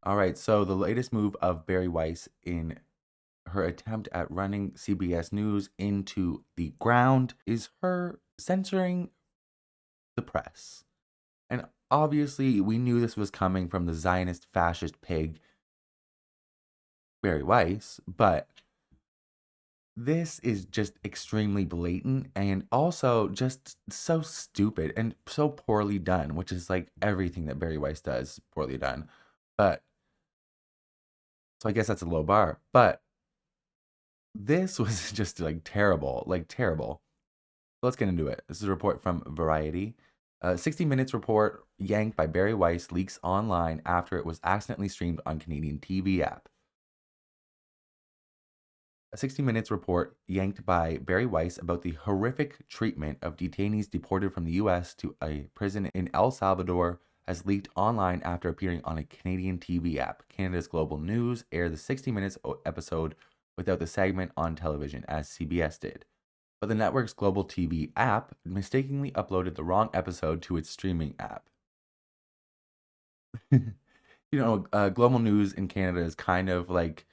All right, so the latest move of Bari Weiss in her attempt at running CBS News into the ground is her censoring the press. And obviously, we knew this was coming from the Zionist fascist pig, Bari Weiss, but this is just extremely blatant and also just so stupid and so poorly done, which is like everything that Bari Weiss does poorly done. But so I guess that's a low bar. But this was just like terrible, like terrible. Let's get into it. This is a report from Variety. 60 Minutes report yanked by Bari Weiss leaks online after it was accidentally streamed on Canadian TV app. A 60 Minutes report yanked by Bari Weiss about the horrific treatment of detainees deported from the US to a prison in El Salvador has leaked online after appearing on a Canadian TV app. Canada's Global News aired the 60 Minutes episode without the segment on television, as CBS did. But the network's Global TV app mistakenly uploaded the wrong episode to its streaming app. Global News in Canada is kind of like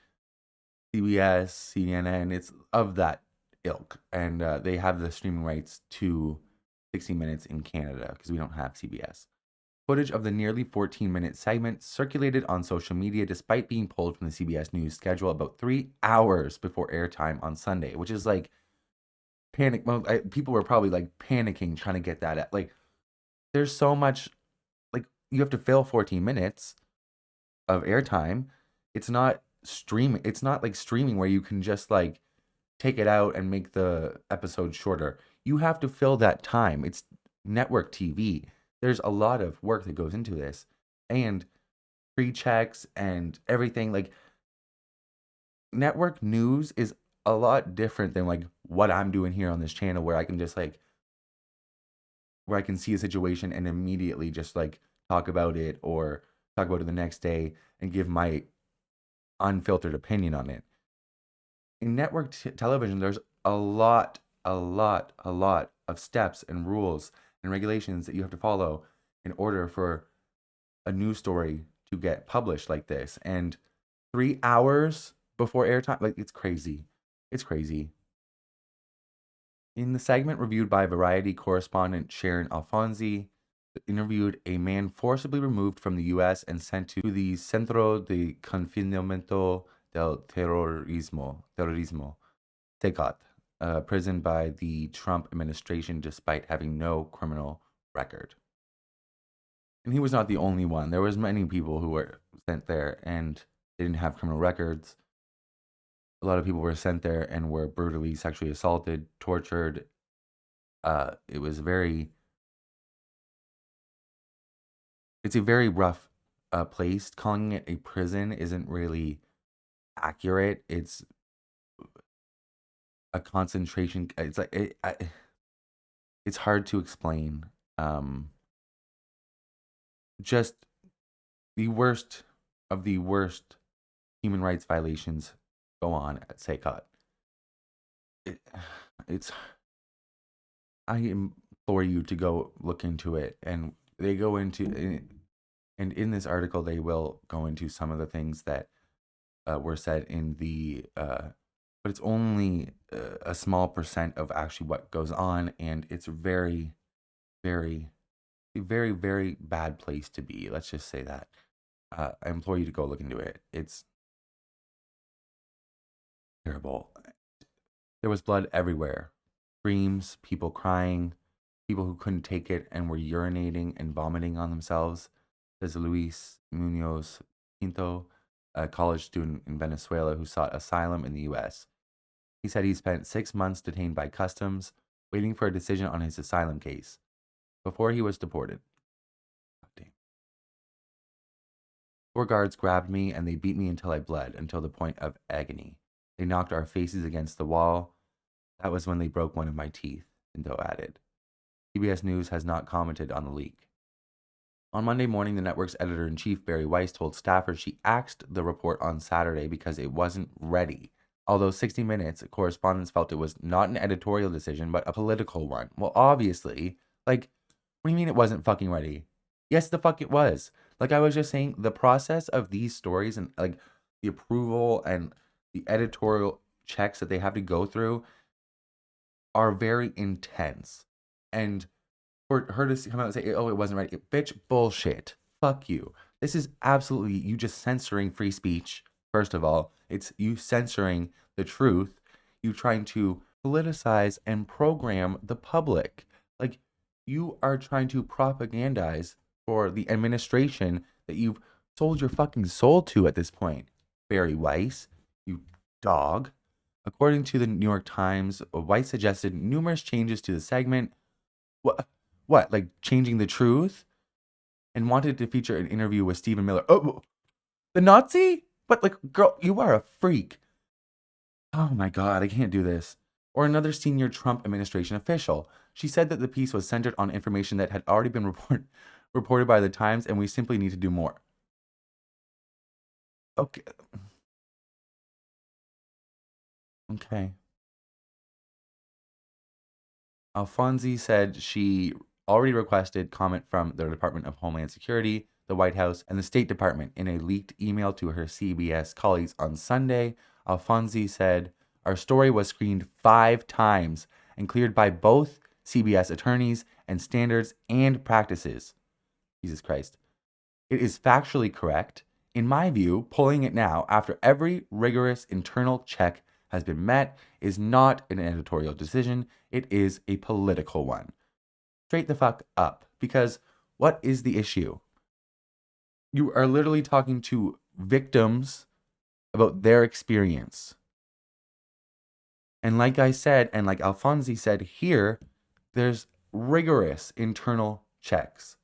CBS, CNN, it's of that ilk. And they have the streaming rights to 60 Minutes in Canada because we don't have CBS. Footage of the nearly 14-minute segment circulated on social media despite being pulled from the CBS News schedule about 3 hours before airtime on Sunday, which is like panic mode. People were probably like panicking trying to get that at. Like, there's so much, like, you have to fill 14 minutes of airtime. It's not streaming. It's not like streaming where you can just like take it out and make the episode shorter. You have to fill that time. It's network TV. There's a lot of work that goes into this and pre-checks and everything. Like, network news is a lot different than like what I'm doing here on this channel, where I can just like, where I can see a situation and immediately just like talk about it or talk about it the next day and give my unfiltered opinion on it. In network television, there's a lot of steps and rules and regulations that you have to follow in order for a news story to get published like this. And 3 hours before airtime, like, it's crazy. It's crazy. In the segment reviewed by Variety correspondent Sharon Alfonsi, interviewed a man forcibly removed from the U.S. and sent to the Centro de Confinamiento del Terrorismo, CECOT, prison by the Trump administration despite having no criminal record. And he was not the only one. There was many people who were sent there and they didn't have criminal records. A lot of people were sent there and were brutally sexually assaulted, tortured. It was it's a very rough place. Calling it a prison isn't really accurate. It's a concentration. It's like it's hard to explain. Just the worst of the worst human rights violations go on at CECOT. It's I implore you to go look into it, and they go into, and in this article they will go into some of the things that were said in the but it's only a small percent of actually what goes on, and it's very, very, a very, very bad place to be. Let's just say that. I implore you to go look into it. It's terrible. There was blood everywhere. Screams, people crying, people who couldn't take it and were urinating and vomiting on themselves. Says Luis Munoz Pinto, a college student in Venezuela who sought asylum in the U.S. He said he spent 6 months detained by customs, waiting for a decision on his asylum case, before he was deported. Damn. 4 guards grabbed me and they beat me until I bled, until the point of agony. They knocked our faces against the wall. That was when they broke one of my teeth, Pinto added. CBS News has not commented on the leak. On Monday morning, the network's editor-in-chief, Bari Weiss, told staffers she axed the report on Saturday because it wasn't ready. Although 60 Minutes correspondents felt it was not an editorial decision, but a political one. Well, obviously, like, what do you mean it wasn't fucking ready? Yes, the fuck it was. Like I was just saying, the process of these stories and like the approval and the editorial checks that they have to go through are very intense. And for her to come out and say, "Oh, it wasn't right," bitch, bullshit. Fuck you. This is absolutely you just censoring free speech. First of all, it's you censoring the truth. You trying to politicize and program the public. Like you are trying to propagandize for the administration that you've sold your fucking soul to at this point. Bari Weiss, you dog. According to the New York Times, Weiss suggested numerous changes to the segment. What? What? Like changing the truth? And wanted to feature an interview with Stephen Miller. Oh, the Nazi? But like, girl, you are a freak. Oh my God, I can't do this. Or another senior Trump administration official. She said that the piece was centered on information that had already been reported by the Times, and we simply need to do more. Okay. Okay. Alfonsi said she already requested comment from the Department of Homeland Security, the White House, and the State Department in a leaked email to her CBS colleagues on Sunday. Alfonsi said, "Our story was screened 5 times and cleared by both CBS attorneys and standards and practices." Jesus Christ. "It is factually correct. In my view, pulling it now after every rigorous internal check has been met is not an editorial decision. It is a political one." Straight the fuck up. Because what is the issue? You are literally talking to victims about their experience. And like I said, and like Alfonsi said here, there's rigorous internal checks.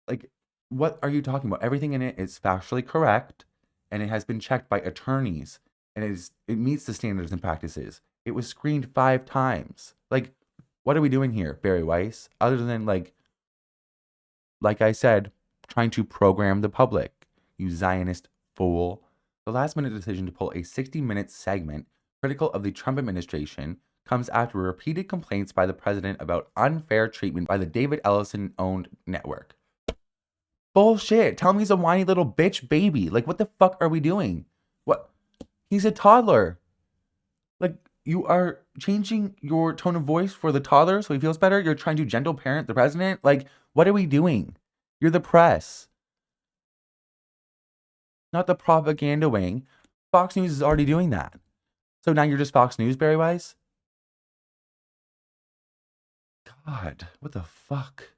Like, what are you talking about? Everything in it is factually correct, and it has been checked by attorneys, and it meets the standards and practices. It was screened 5 times. Like, what are we doing here, Bari Weiss? Other than like I said, trying to program the public, you Zionist fool. The last minute decision to pull a 60-minute segment critical of the Trump administration comes after repeated complaints by the president about unfair treatment by the David Ellison owned network. Bullshit. Tell me he's a whiny little bitch baby. Like, what the fuck are we doing? What? He's a toddler. Like, you are changing your tone of voice for the toddler so he feels better. You're trying to gentle parent the president. Like, what are we doing? You're the press, not the propaganda wing. Fox News is already doing that. So now you're just Fox News, Bari Weiss? God, what the fuck?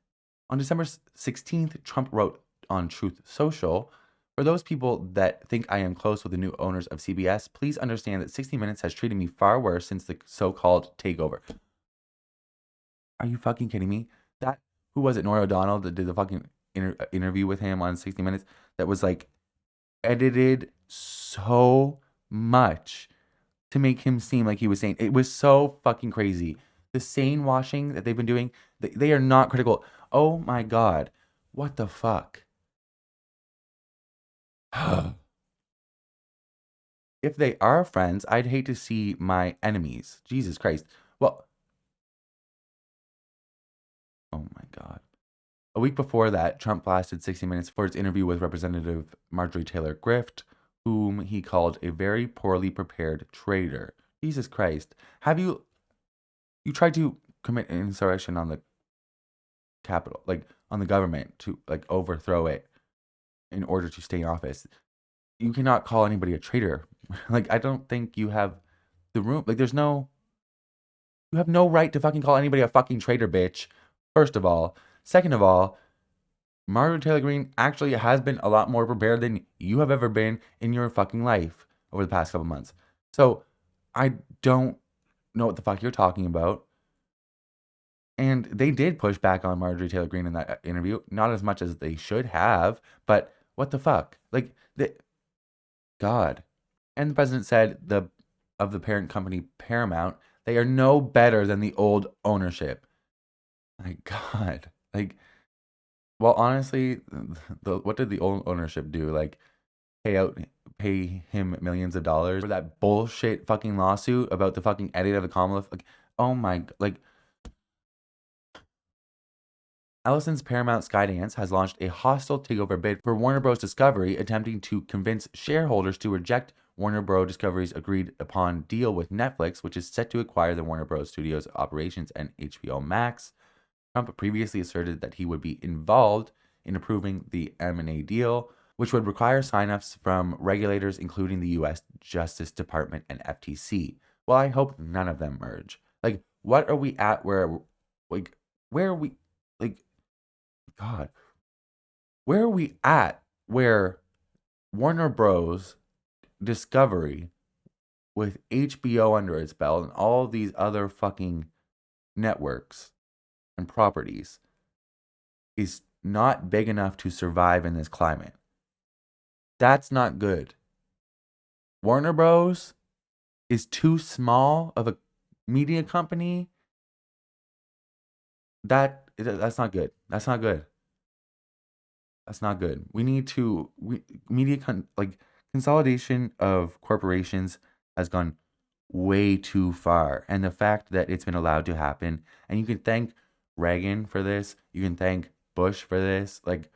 On December 16th, Trump wrote on Truth Social, "For those people that think I am close with the new owners of CBS, please understand that 60 Minutes has treated me far worse since the so-called takeover." Are you fucking kidding me? That, who was it, Norah O'Donnell that did the fucking interview with him on 60 Minutes that was like edited so much to make him seem like he was sane. It was so fucking crazy. The sane washing that they've been doing, they are not critical. Oh my God. What the fuck? If they are friends, I'd hate to see my enemies. Jesus Christ. Well, oh my God. A week before that, Trump blasted 60 Minutes for its interview with Representative Marjorie Taylor Greene, whom he called a very poorly prepared traitor. Jesus Christ. Have you tried to commit an insurrection on the Capitol, like on the government to like overthrow it in order to stay in office? You cannot call anybody a traitor. Like, I don't think you have the room. Like, you have no right to fucking call anybody a fucking traitor, bitch. First of all. Second of all, Margaret Taylor Greene actually has been a lot more prepared than you have ever been in your fucking life over the past couple months. So I don't know what the fuck you're talking about. And they did push back on Marjorie Taylor Greene in that interview. Not as much as they should have, but what the fuck? Like, God. And the president said of the parent company Paramount, they are no better than the old ownership. My God. Like, well, honestly, what did the old ownership do? Like, pay him millions of dollars for that bullshit fucking lawsuit about the fucking edit of the Kamala? Like, oh my, like, Ellison's Paramount Skydance has launched a hostile takeover bid for Warner Bros. Discovery, attempting to convince shareholders to reject Warner Bros. Discovery's agreed upon deal with Netflix, which is set to acquire the Warner Bros. Studios operations and HBO Max. Trump previously asserted that he would be involved in approving the M&A deal, which would require sign-offs from regulators, including the U.S. Justice Department and FTC. Well, I hope none of them merge. Like, what are we at where are we, like, God, where are we at where Warner Bros. Discovery with HBO under its belt and all these other fucking networks and properties is not big enough to survive in this climate? That's not good. Warner Bros. Is too small of a media company. That's not good. That's not good. That's not good. We need to consolidation of corporations has gone way too far, and the fact that it's been allowed to happen, and you can thank Reagan for this, you can thank Bush for this. Like,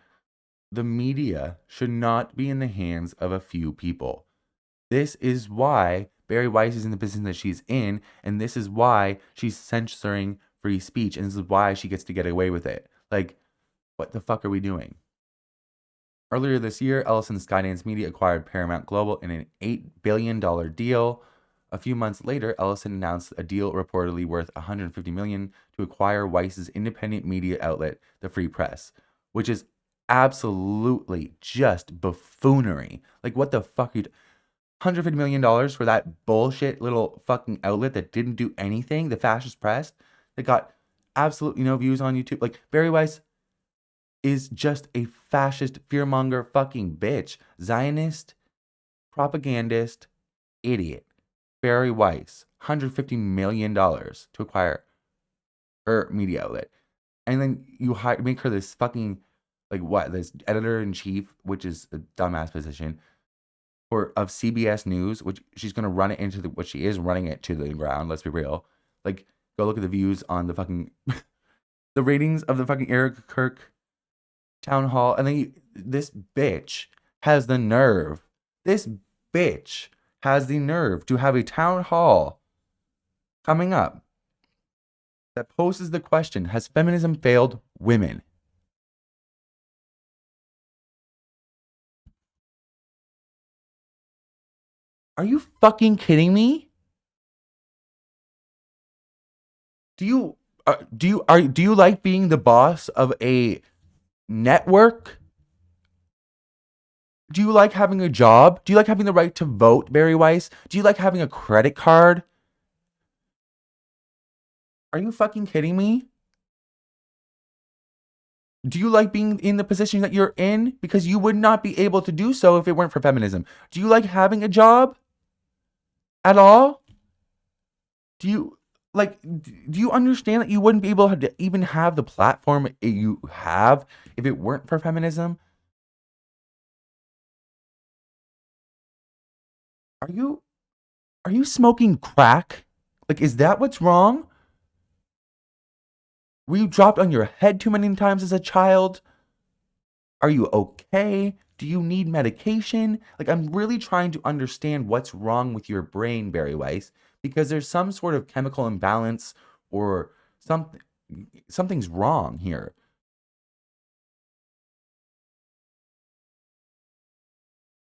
the media should not be in the hands of a few people. This is why Bari Weiss is in the position that she's in, and this is why she's censoring free speech, and this is why she gets to get away with it. Like, what the fuck are we doing? Earlier this year, Ellison Skydance Media acquired Paramount Global in an $8 billion deal. A few months later, Ellison announced a deal reportedly worth $150 million to acquire Weiss's independent media outlet, the Free Press, which is absolutely just buffoonery. Like, what the fuck are you $150 million for that bullshit little fucking outlet that didn't do anything? The Fascist Press that got absolutely no views on YouTube. Like, Bari Weiss is just a fascist, fearmonger fucking bitch. Zionist, propagandist, idiot. Bari Weiss, $150 million to acquire her media outlet. And then you make her this fucking, this editor-in-chief, which is a dumbass position, of CBS News, which she's going to run it into what she is running it to the ground, let's be real. Like, go look at the views on the fucking, the ratings of the fucking Eric Kirk town hall, and then this bitch has the nerve. This bitch has the nerve to have a town hall coming up that poses the question, has feminism failed women? Are you fucking kidding me? Do you like being the boss of a network? Do you like having a job? Do you like having the right to vote, Bari Weiss? Do you like having a credit card? Are you fucking kidding me? Do you like being in the position that you're in? Because you would not be able to do so if it weren't for feminism. Do you like having a job at all? Do you understand that you wouldn't be able to even have the platform you have if it weren't for feminism? Are you smoking crack? Like, is that what's wrong? Were you dropped on your head too many times as a child? Are you okay? Do you need medication? Like, I'm really trying to understand what's wrong with your brain, Bari Weiss, because there's some sort of chemical imbalance or something's wrong here.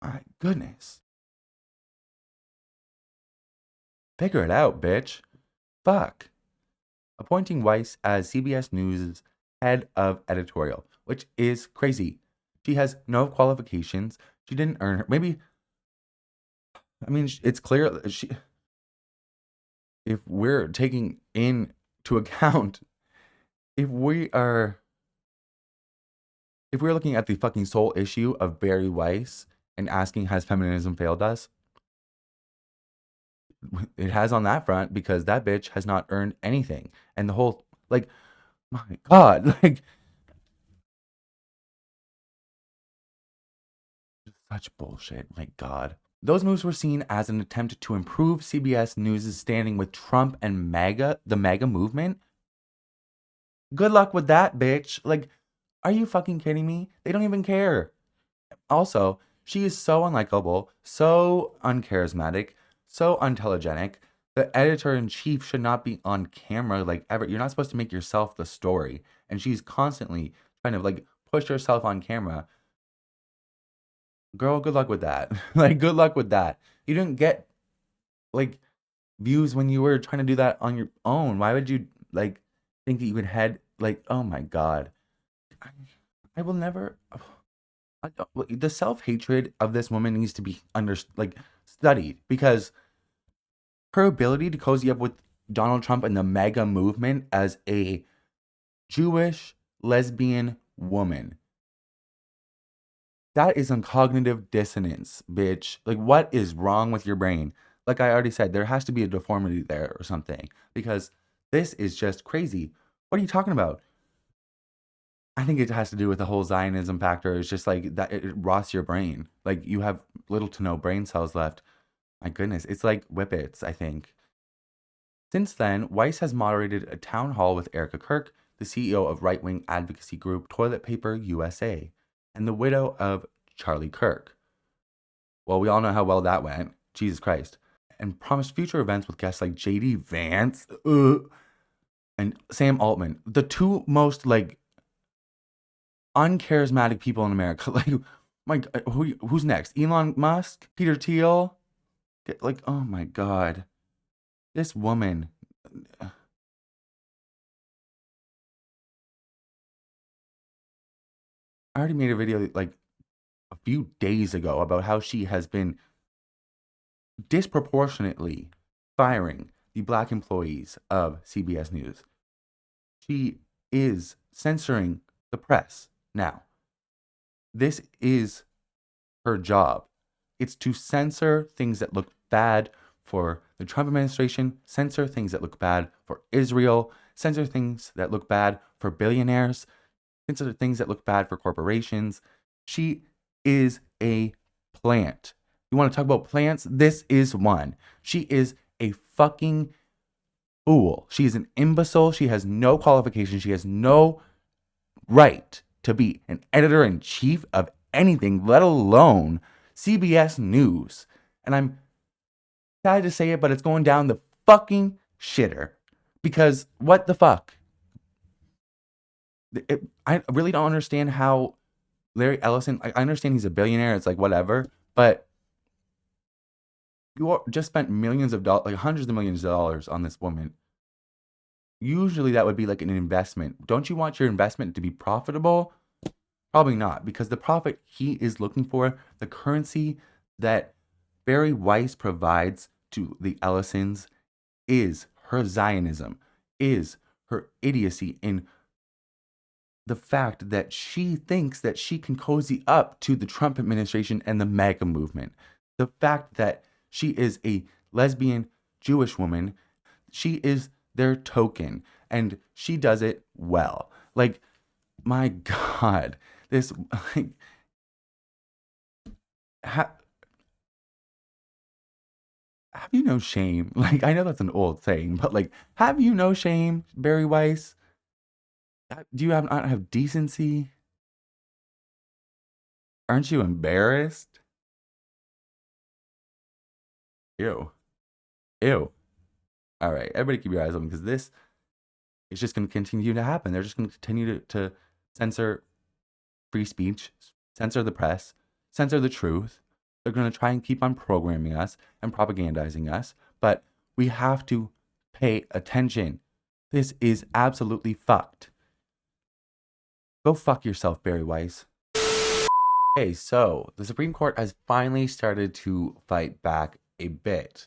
My goodness. Figure it out, bitch. Fuck. Appointing Weiss as CBS News' head of editorial, which is crazy. She has no qualifications. She didn't earn her. Maybe, I mean, it's clear that if we're taking into account, if we're looking at the fucking sole issue of Bari Weiss and asking, has feminism failed us? It has on that front, because that bitch has not earned anything. And the whole, my God, such bullshit. My God. Those moves were seen as an attempt to improve CBS News' standing with Trump and the MAGA movement. Good luck with that, bitch. Like, are you fucking kidding me? They don't even care. Also, she is so unlikable, so uncharismatic, so untelegenic. The editor in chief should not be on camera like ever. You're not supposed to make yourself the story. And she's constantly trying to like push herself on camera. Girl, good luck with that. Like, good luck with that. You didn't get like views when you were trying to do that on your own. Why would you like think that you could head like, oh my God. I, I will never. The self hatred of this woman needs to be like studied because her ability to cozy up with Donald Trump and the MAGA movement as a Jewish lesbian woman. That is some cognitive dissonance, bitch. Like, what is wrong with your brain? Like I already said, there has to be a deformity there or something because this is just crazy. What are you talking about? I think it has to do with the whole Zionism factor. It's just like that it rots your brain. Like you have little to no brain cells left. My goodness, it's like whippets, I think. Since then, Weiss has moderated a town hall with Erica Kirk, the CEO of right-wing advocacy group Toilet Paper USA, and the widow of Charlie Kirk. Well, we all know how well that went. Jesus Christ. And promised future events with guests like JD Vance and Sam Altman, the two most like uncharismatic people in America. Like, who's next? Elon Musk? Peter Thiel? Like, oh my God. This woman. I already made a video like a few days ago about how she has been disproportionately firing the black employees of CBS News. She is censoring the press now. This is her job. It's to censor things that look bad for the Trump administration, censor things that look bad for Israel, censor things that look bad for billionaires, censor things that look bad for corporations. She is a plant. You want to talk about plants? This is one. She is a fucking fool. She is an imbecile. She has no qualifications. She has no right to be an editor in chief of anything, let alone CBS News. And I'm sad to say it, but it's going down the fucking shitter. Because what the fuck? I really don't understand how Larry Ellison, I understand he's a billionaire, it's like whatever, but you just spent millions of dollars, like hundreds of millions of dollars on this woman. Usually that would be like an investment. Don't you want your investment to be profitable? Probably not, because the profit he is looking for, the currency that Bari Weiss provides to the Ellisons, is her Zionism, is her idiocy in the fact that she thinks that she can cozy up to the Trump administration and the MAGA movement. The fact that she is a lesbian Jewish woman, she is their token, and she does it well. Like, my God, this, like, have you no shame? Like, I know that's an old saying, but like, have you no shame, Bari Weiss? Do you not have decency? Aren't you embarrassed? Ew. Ew. All right, everybody keep your eyes open because this is just going to continue to happen. They're just going to continue to censor free speech, censor the press, censor the truth. They're going to try and keep on programming us and propagandizing us, but we have to pay attention. This is absolutely fucked. Go fuck yourself, Bari Weiss. Okay, so the Supreme Court has finally started to fight back a bit.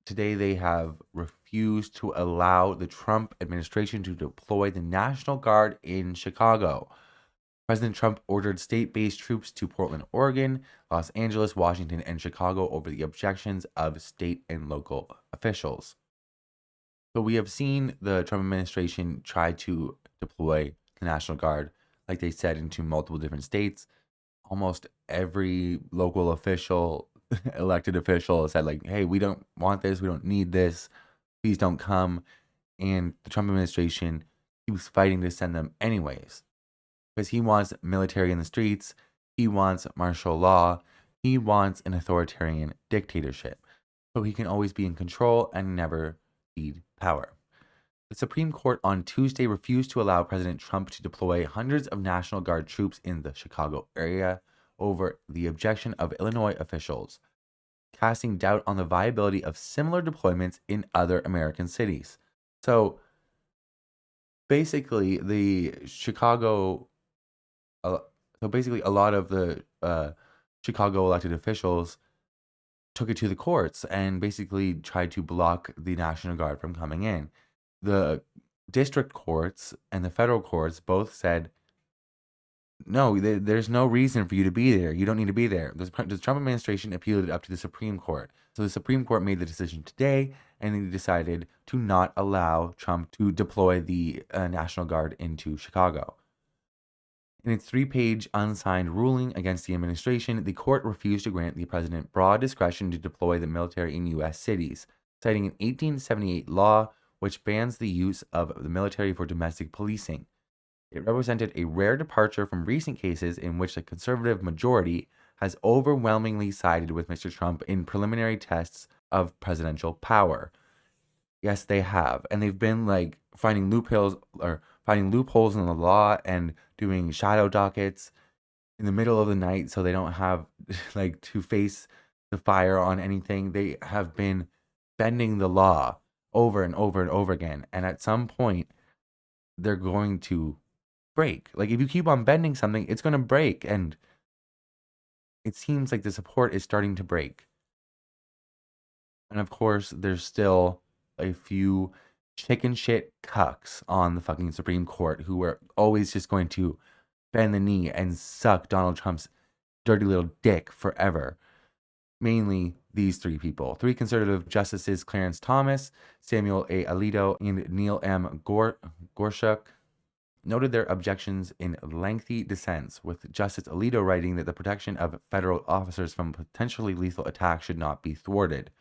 Today they have refused to allow the Trump administration to deploy the National Guard in Chicago. President Trump ordered state-based troops to Portland, Oregon, Los Angeles, Washington, and Chicago over the objections of state and local officials. So we have seen the Trump administration try to deploy the National Guard, like they said, into multiple different states. Almost every local official, elected official said like, hey, we don't want this. We don't need this. Please don't come. And the Trump administration keeps fighting to send them anyways. Because he wants military in the streets, he wants martial law, he wants an authoritarian dictatorship. So he can always be in control and never cede power. The Supreme Court on Tuesday refused to allow President Trump to deploy hundreds of National Guard troops in the Chicago area over the objection of Illinois officials, casting doubt on the viability of similar deployments in other American cities. So basically, a lot of the Chicago elected officials took it to the courts and basically tried to block the National Guard from coming in. The district courts and the federal courts both said, no, there's no reason for you to be there. You don't need to be there. The Trump administration appealed it up to the Supreme Court. So the Supreme Court made the decision today, and they decided to not allow Trump to deploy the National Guard into Chicago. In its 3-page unsigned ruling against the administration, the court refused to grant the president broad discretion to deploy the military in U.S. cities, citing an 1878 law which bans the use of the military for domestic policing. It represented a rare departure from recent cases in which the conservative majority has overwhelmingly sided with Mr. Trump in preliminary tests of presidential power. Yes, they have. And they've been like finding loopholes in the law and doing shadow dockets in the middle of the night so they don't have like to face the fire on anything. They have been bending the law over and over and over again. And at some point, they're going to break. Like if you keep on bending something, it's going to break. And it seems like the support is starting to break. And of course, there's still a few chicken shit cucks on the fucking Supreme Court who are always just going to bend the knee and suck Donald Trump's dirty little dick forever. Mainly these 3 people. 3 conservative justices, Clarence Thomas, Samuel A. Alito, and Neil M. Gorsuch, noted their objections in lengthy dissents, with Justice Alito writing that the protection of federal officers from potentially lethal attack should not be thwarted.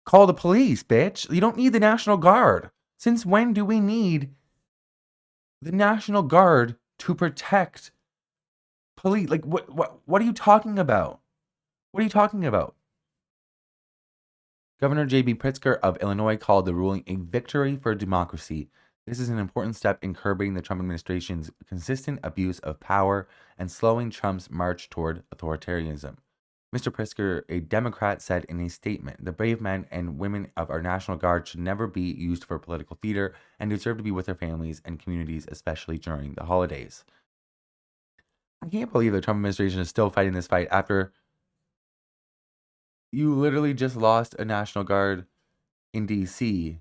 Call the police, bitch. You don't need the National Guard. Since when do we need the National Guard to protect police? Like, what are you talking about? What are you talking about? Governor J.B. Pritzker of Illinois called the ruling a victory for democracy. This is an important step in curbing the Trump administration's consistent abuse of power and slowing Trump's march toward authoritarianism. Mr. Pritzker, a Democrat, said in a statement, "The brave men and women of our National Guard should never be used for political theater and deserve to be with their families and communities, especially during the holidays." I can't believe the Trump administration is still fighting this fight after you literally just lost a National Guard in D.C.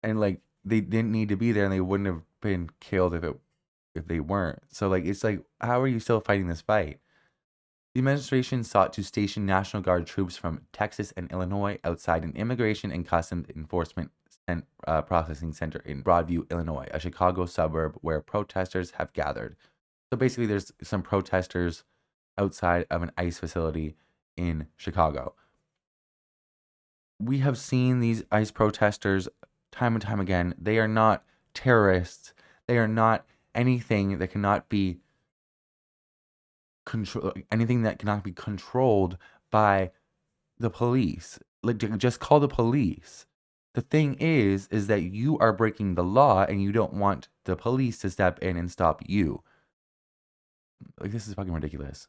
and like they didn't need to be there and they wouldn't have been killed if they weren't. So like it's like, how are you still fighting this fight? The administration sought to station National Guard troops from Texas and Illinois outside an immigration and customs enforcement processing center in Broadview, Illinois, a Chicago suburb where protesters have gathered. So basically, there's some protesters outside of an ICE facility in Chicago. We have seen these ICE protesters time and time again. They are not terrorists. They are not anything that cannot be controlled by the police. Like, just call the police. The thing is that you are breaking the law and you don't want the police to step in and stop you. Like, this is fucking ridiculous.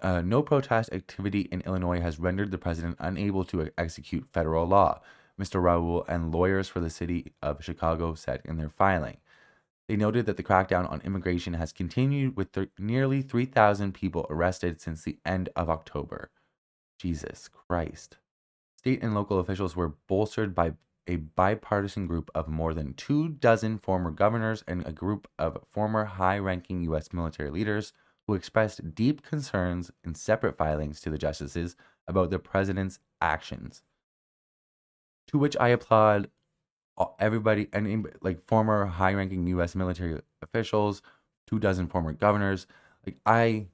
No protest activity in Illinois has rendered the president unable to execute federal law, Mr. Raoul and lawyers for the city of Chicago said in their filing. They noted that the crackdown on immigration has continued with nearly 3,000 people arrested since the end of October. Jesus Christ. State and local officials were bolstered by a bipartisan group of more than 24 former governors and a group of former high-ranking U.S. military leaders who expressed deep concerns in separate filings to the justices about the president's actions. To which I applaud everybody, and like former high-ranking U.S. military officials, 24 former governors. Like, I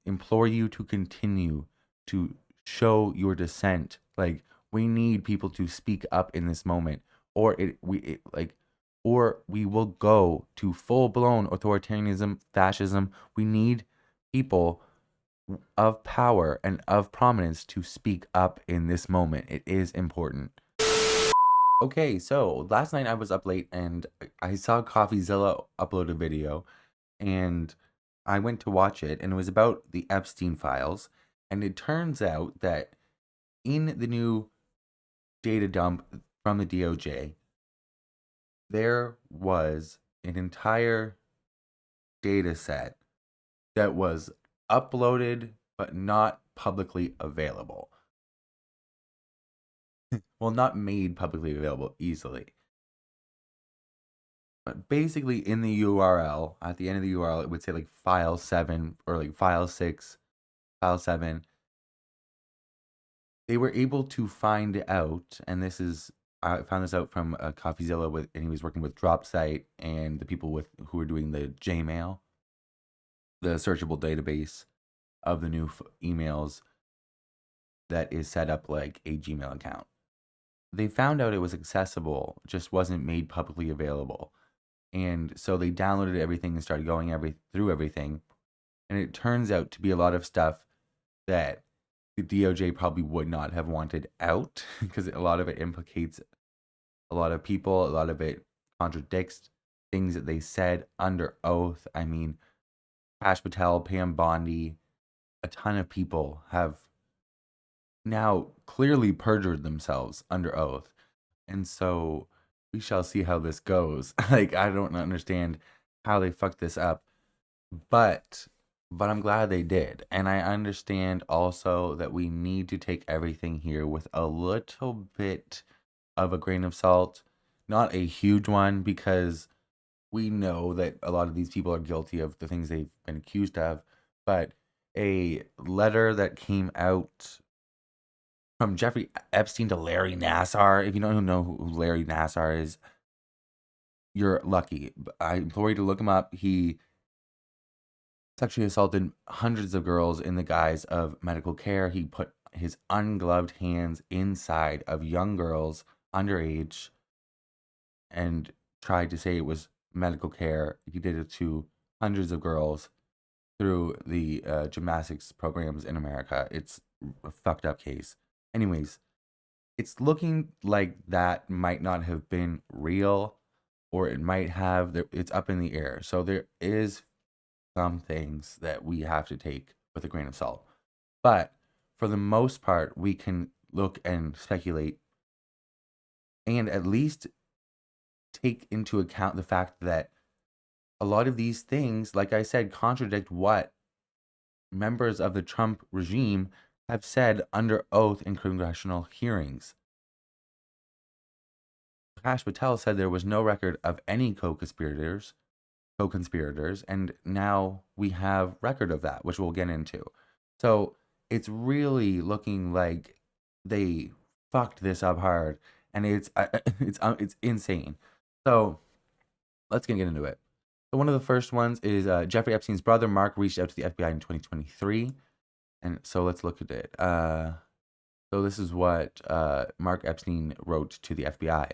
implore you to continue to show your dissent, like We need people to speak up in this moment, or or we will go to full blown authoritarianism, fascism. We need people of power and of prominence to speak up in this moment. It is important. Okay, so last night I was up late and I saw CoffeeZilla upload a video, and I went to watch it, and it was about the Epstein files. And it turns out that in the new data dump from the DOJ, there was an entire data set that was uploaded but not publicly available. Well, not made publicly available easily. But basically, in the URL, at the end of the URL, it would say like file 7 or like file 6, file 7. They were able to find out, and this is, I found this out from CoffeeZilla, and he was working with DropSite and the people who were doing the Jmail, the searchable database of the new emails that is set up like a Gmail account. They found out it was accessible, just wasn't made publicly available. And so they downloaded everything and started going through everything. And it turns out to be a lot of stuff that the DOJ probably would not have wanted out because a lot of it implicates a lot of people, a lot of it contradicts things that they said under oath. I mean, Pash Patel, Pam Bondi, a ton of people have now clearly perjured themselves under oath. And so we shall see how this goes. Like, I don't understand how they fucked this up, but I'm glad they did. And I understand also that we need to take everything here with a little bit of a grain of salt, not a huge one, because we know that a lot of these people are guilty of the things they've been accused of. But a letter that came out from Jeffrey Epstein to Larry Nassar. If you don't know who Larry Nassar is, you're lucky. I implore you to look him up. He sexually assaulted hundreds of girls in the guise of medical care. He put his ungloved hands inside of young girls underage and tried to say it was medical care. He did it to hundreds of girls through the gymnastics programs in America. It's a fucked up case. Anyways, it's looking like that might not have been real, or it might have. It's up in the air. So there is some things that we have to take with a grain of salt. But for the most part, we can look and speculate and at least take into account the fact that a lot of these things, like I said, contradict what members of the Trump regime have said under oath in congressional hearings. Pash Patel said there was no record of any co-conspirators, and now we have record of that, which we'll get into. So it's really looking like they fucked this up hard, and it's insane. So let's get into it. So one of the first ones is Jeffrey Epstein's brother Mark reached out to the FBI in 2023, and so let's look at it. So this is what Mark Epstein wrote to the FBI.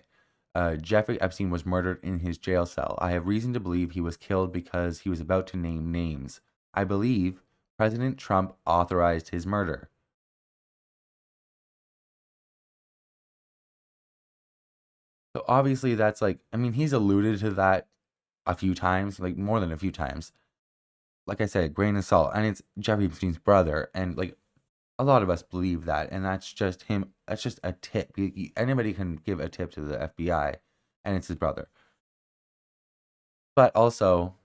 Jeffrey Epstein was murdered in his jail cell. I have reason to believe he was killed because he was about to name names. I believe President Trump authorized his murder. So obviously that's like, I mean, he's alluded to that a few times, like more than a few times. Like I said, grain of salt. And it's Jeffrey Epstein's brother. And like a lot of us believe that. And that's just him. That's just a tip. Anybody can give a tip to the FBI, and it's his brother. But also,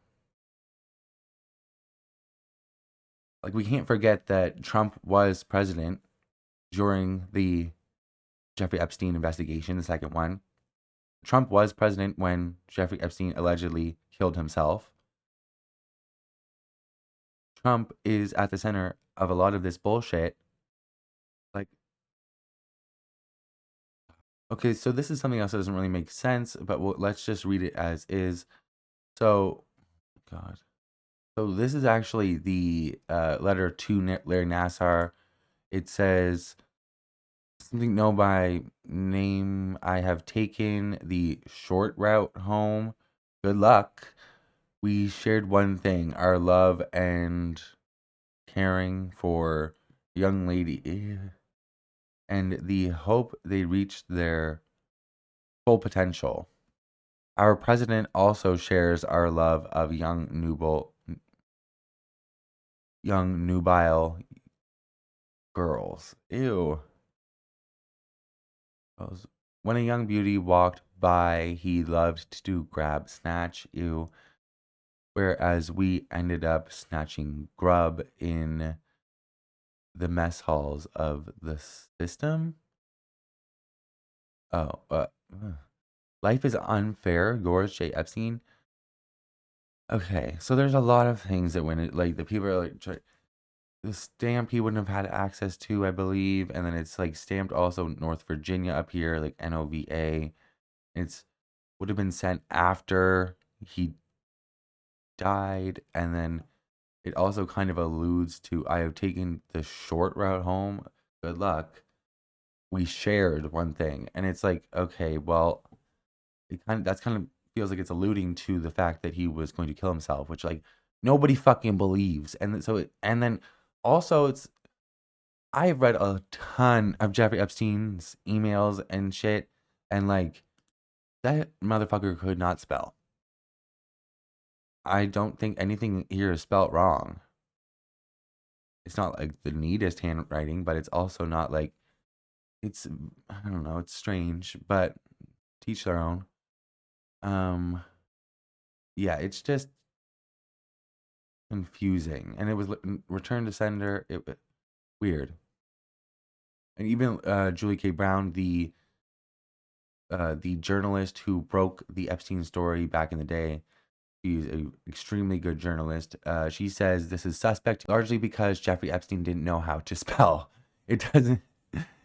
like, we can't forget that Trump was president during the Jeffrey Epstein investigation, the second one. Trump was president when Jeffrey Epstein allegedly killed himself. Trump is at the center of a lot of this bullshit. Like, okay, so this is something else that doesn't really make sense, but let's just read it as is. So, God. So this is actually the letter to Larry Nassar. It says, Something know by name. I have taken the short route home. Good luck. We shared one thing, our love and caring for young lady and the hope they reach their full potential. Our president also shares our love of young nubile girls. Ew. When a young beauty walked by, he loved to grab snatch. Ew. Whereas we ended up snatching grub in the mess halls of the system. Oh, life is unfair. Yours, J. Epstein. Okay, so there's a lot of things that when it like the people are like the stamp he wouldn't have had access to, I believe, and then it's like stamped also North Virginia up here, like NOVA. It's would have been sent after he died, and then it also kind of alludes to I have taken the short route home. Good luck. We shared one thing, and it's like okay, well, that's kind of feels like it's alluding to the fact that he was going to kill himself, which like nobody fucking believes, and then also it's I've read a ton of Jeffrey Epstein's emails and shit, and like that motherfucker could not spell. I don't think anything here is spelt wrong. It's not like the neatest handwriting, but it's also not like it's I don't know, it's strange, but teach their own. Um yeah, it's just confusing. And it was return to sender, weird. And even Julie K. Brown, the journalist who broke the Epstein story back in the day, she's an extremely good journalist. She says this is suspect largely because Jeffrey Epstein didn't know how to spell. It doesn't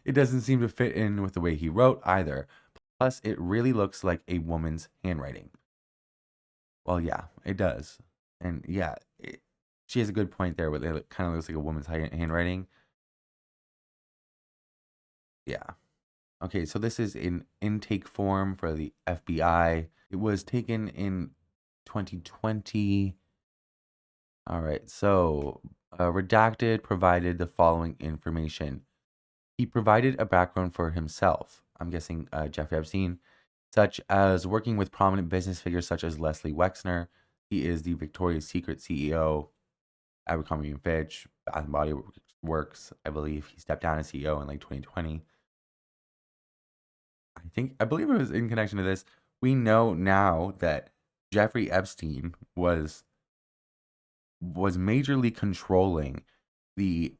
it doesn't seem to fit in with the way he wrote either. Plus, it really looks like a woman's handwriting. Well, yeah, it does. And yeah, she has a good point there, where it kind of looks like a woman's handwriting. Yeah. Okay, so this is an intake form for the FBI. It was taken in 2020. All right, so Redacted provided the following information. He provided a background for himself, I'm guessing Jeffrey Epstein, such as working with prominent business figures such as Leslie Wexner. He is the Victoria's Secret CEO, Abercrombie and Fitch, Bath and Body Works. I believe he stepped down as CEO in like 2020. I believe it was in connection to this. We know now that Jeffrey Epstein was majorly controlling the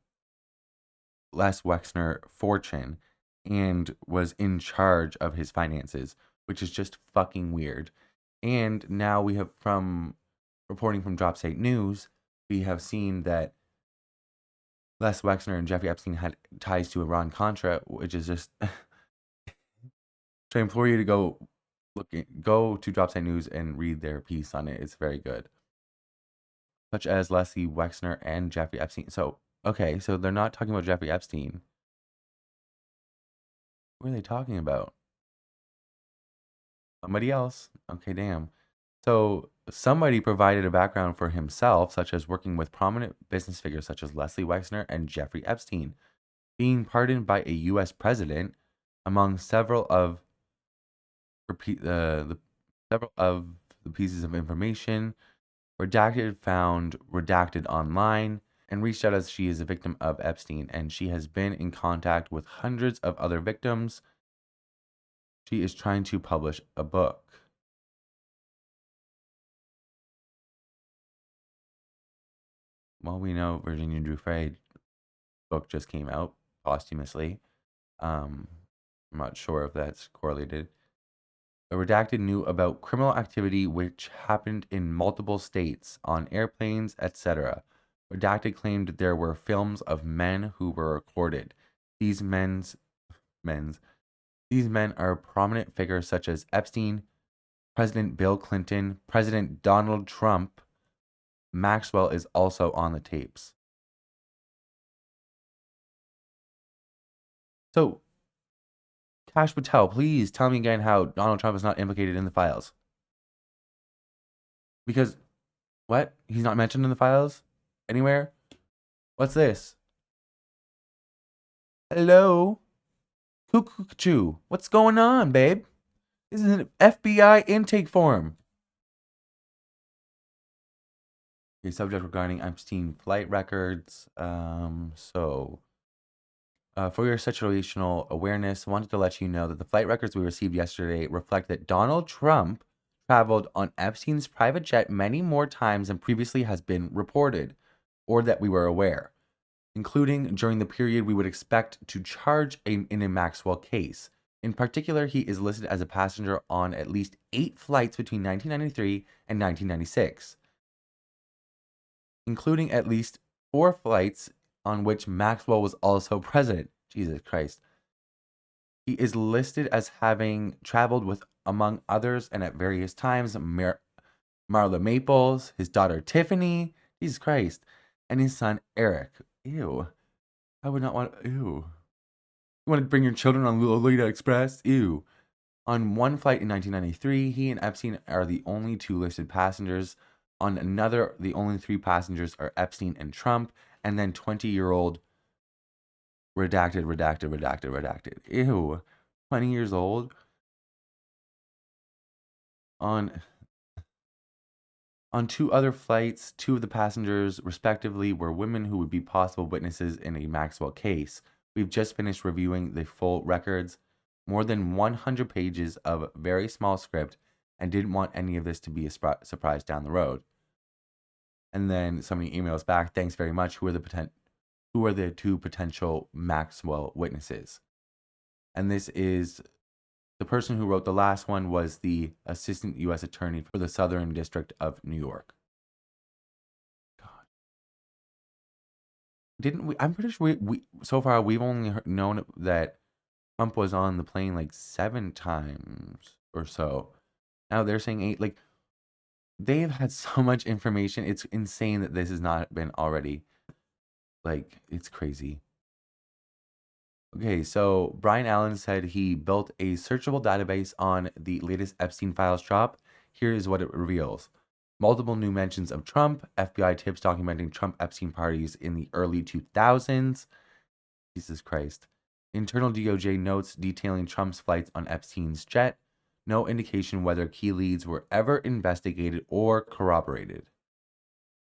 Les Wexner fortune and was in charge of his finances, which is just fucking weird. And now we have from reporting from Drop State News, we have seen that Les Wexner and Jeffrey Epstein had ties to Iran Contra, which is just. So I implore you to go to Drop State News and read their piece on it. It's very good. Such as Leslie Wexner and Jeffrey Epstein. So okay, so they're not talking about Jeffrey Epstein. What are they talking about? Somebody else. Okay, damn. So somebody provided a background for himself, such as working with prominent business figures such as Leslie Wexner and Jeffrey Epstein, being pardoned by a U.S. president, among several of the pieces of information. Redacted found Redacted online and reached out as she is a victim of Epstein, and she has been in contact with hundreds of other victims. She is trying to publish a book. Well, we know Virginia Giuffre's book just came out posthumously. I'm not sure if that's correlated. The Redacted knew about criminal activity which happened in multiple states, on airplanes, etc. Redacted claimed there were films of men who were recorded. These men's these men are prominent figures such as Epstein, President Bill Clinton, President Donald Trump. Maxwell is also on the tapes. So Kash Patel, please tell me again how Donald Trump is not implicated in the files. Because, what? He's not mentioned in the files? Anywhere? What's this? Hello? Cuckoo. What's going on, babe? This is an FBI intake form. Okay, subject regarding Epstein flight records. For your situational awareness, I wanted to let you know that the flight records we received yesterday reflect that Donald Trump traveled on Epstein's private jet many more times than previously has been reported, or that we were aware, including during the period we would expect to charge in a Maxwell case. In particular, he is listed as a passenger on at least 8 flights between 1993 and 1996, including at least 4 flights on which Maxwell was also present. Jesus Christ. He is listed as having traveled with, among others, and at various times, Marla Maples, his daughter Tiffany, Jesus Christ, and his son Eric. Ew. I would not want. Ew. You want to bring your children on Lolita Express? Ew. On one flight in 1993, he and Epstein are the only 2 listed passengers. On another, the only 3 passengers are Epstein and Trump, and then 20-year-old redacted. Ew. 20 years old. On 2 other flights, 2 of the passengers, respectively, were women who would be possible witnesses in a Maxwell case. We've just finished reviewing the full records, more than 100 pages of very small script, and didn't want any of this to be a surprise down the road. And then somebody emails back, thanks very much. Who are the 2 potential Maxwell witnesses? And this is the person who wrote the last one was the assistant U.S. attorney for the Southern District of New York. God. Didn't we? I'm pretty sure we so far we've only known that Trump was on the plane like 7 times or so. Now they're saying 8. Like, they've had so much information. It's insane that this has not been already. Like, it's crazy. Okay, so Brian Allen said he built a searchable database on the latest Epstein files drop. Here is what it reveals. Multiple new mentions of Trump, FBI tips documenting Trump-Epstein parties in the early 2000s. Jesus Christ. Internal DOJ notes detailing Trump's flights on Epstein's jet. No indication whether key leads were ever investigated or corroborated.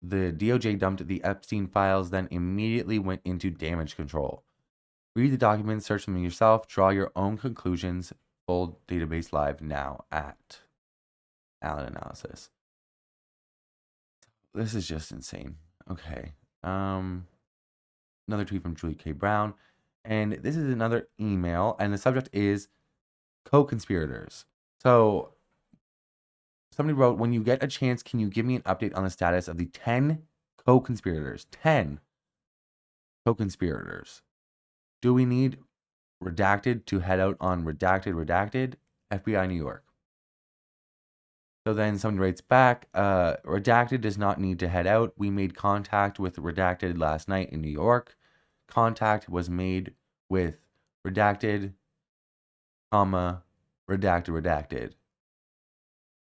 The DOJ dumped the Epstein files, then immediately went into damage control. Read the documents, search them yourself, draw your own conclusions. Full database live now at Allen Analysis. This is just insane. Okay. Another tweet from Julie K. Brown. And this is another email, and the subject is co-conspirators. So somebody wrote, when you get a chance, can you give me an update on the status of the 10 co-conspirators? 10 co-conspirators. Do we need redacted to head out on redacted, FBI New York? So then someone writes back, redacted does not need to head out. We made contact with redacted last night in New York. Contact was made with redacted, redacted.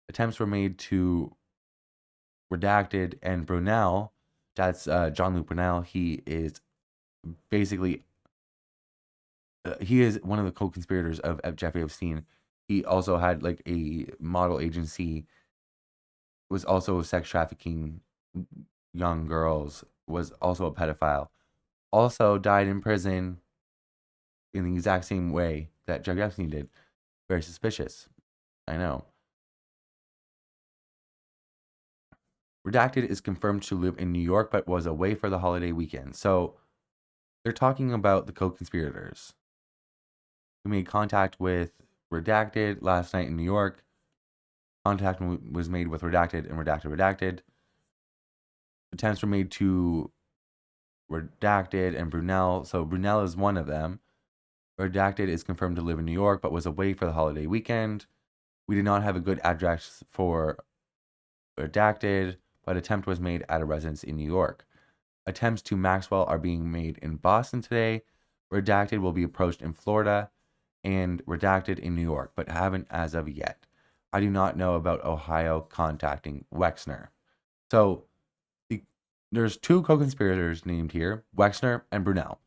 Attempts were made to redacted and Brunel. That's Jean-Luc Brunel. He is basically he is one of the co-conspirators of Jeffrey Epstein. He also had like a model agency, was also sex trafficking young girls, was also a pedophile, also died in prison in the exact same way that Jeffrey Epstein did. Very suspicious. I know. Redacted is confirmed to live in New York, but was away for the holiday weekend. So they're talking about the co-conspirators. We made contact with Redacted last night in New York. Contact was made with Redacted and Redacted. Attempts were made to Redacted and Brunel. So Brunel is one of them. Redacted is confirmed to live in New York, but was away for the holiday weekend. We did not have a good address for Redacted, but attempt was made at a residence in New York. Attempts to Maxwell are being made in Boston today. Redacted will be approached in Florida. and redacted in New York, but haven't as of yet. I do not know about Ohio contacting Wexner. So there's two co-conspirators named here, Wexner and Brunel.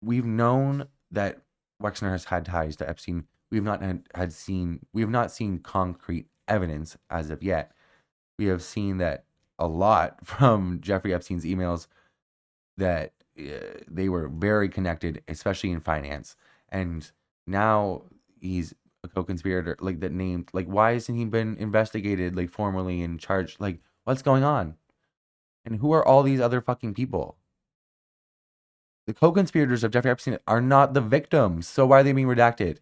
We've known that Wexner has had ties to Epstein. We have not seen concrete evidence as of yet. We have seen that a lot from Jeffrey Epstein's emails that they were very connected, especially in finance. And now he's a co-conspirator, like that named, like why hasn't he been investigated, like formally and charged? Like what's going on? And who are all these other fucking people? The co-conspirators of Jeffrey Epstein are not the victims, so why are they being redacted?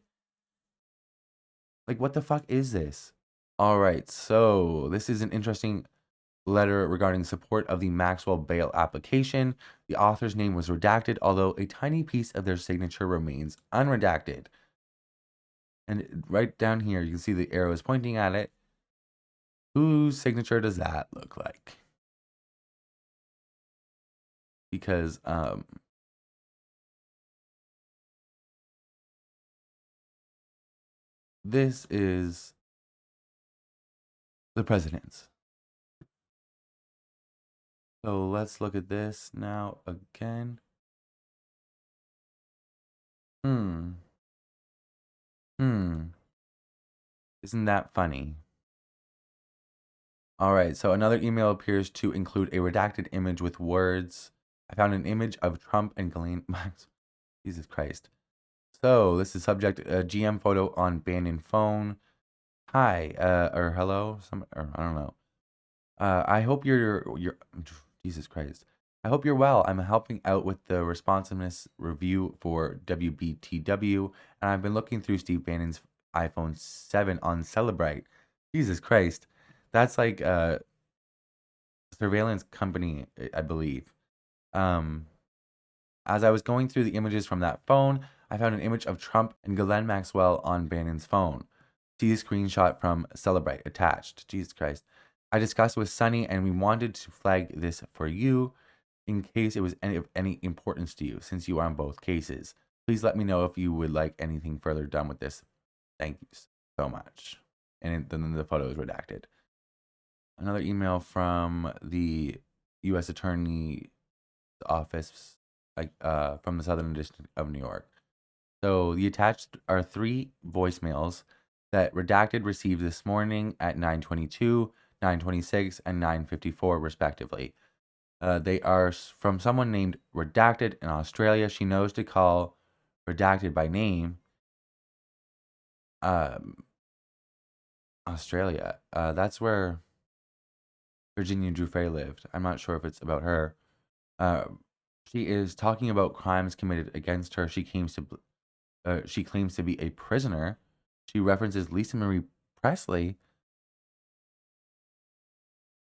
Like what the fuck is this? All right, so this is an interesting letter regarding support of the Maxwell bail application. The author's name was redacted, although a tiny piece of their signature remains unredacted. And right down here, you can see the arrow is pointing at it. Whose signature does that look like? Because this is the president's. So let's look at this now again. Hmm. Hmm. Isn't that funny? All right, so another email appears to include a redacted image with words. I found an image of Trump and Ghislaine Max. Jesus Christ. So this is subject GM photo on abandoned phone. Hi, or hello, or I don't know. I hope you're Jesus Christ. I hope you're well. I'm helping out with the responsiveness review for WBTW, and I've been looking through Steve Bannon's iPhone 7 on Celebrite. Jesus Christ. That's like a surveillance company, I believe. Um, as I was going through the images from that phone, I found an image of Trump and Ghislaine Maxwell on Bannon's phone. See a screenshot from Celebrite attached. Jesus Christ. I discussed with Sunny and we wanted to flag this for you in case it was of any importance to you, since you are on both cases. Please let me know if you would like anything further done with this. Thank you so much. And then the photo is redacted. Another email from the U.S. Attorney Office, like from the Southern District of New York. So the attached are 3 voicemails that redacted received this morning at 9:22, 9:26, and 9:54 respectively. They are from someone named Redacted in Australia. She knows to call Redacted by name. Um, Australia. That's where Virginia Giuffre lived. I'm not sure if it's about her. Uh, she is talking about crimes committed against her. She claims to be a prisoner. She references Lisa Marie Presley.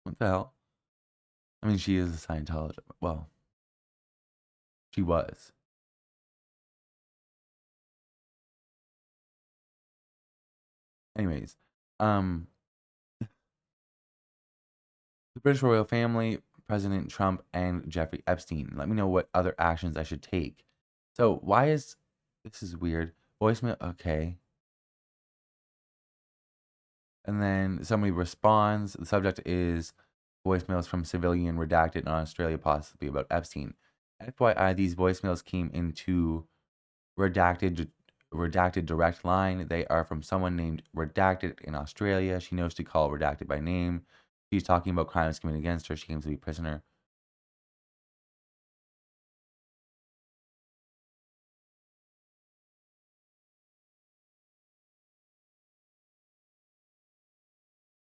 What the hell? I mean, she is a Scientologist. Well, she was. Anyways, um, the British royal family, President Trump, and Jeffrey Epstein. Let me know what other actions I should take. So, why is this is weird? Voicemail, okay. And then somebody responds. The subject is voicemails from civilian redacted in Australia, possibly about Epstein. FYI, these voicemails came into redacted redacted direct line. They are from someone named Redacted in Australia. She knows to call Redacted by name. She's talking about crimes committed against her. She claims to be a prisoner.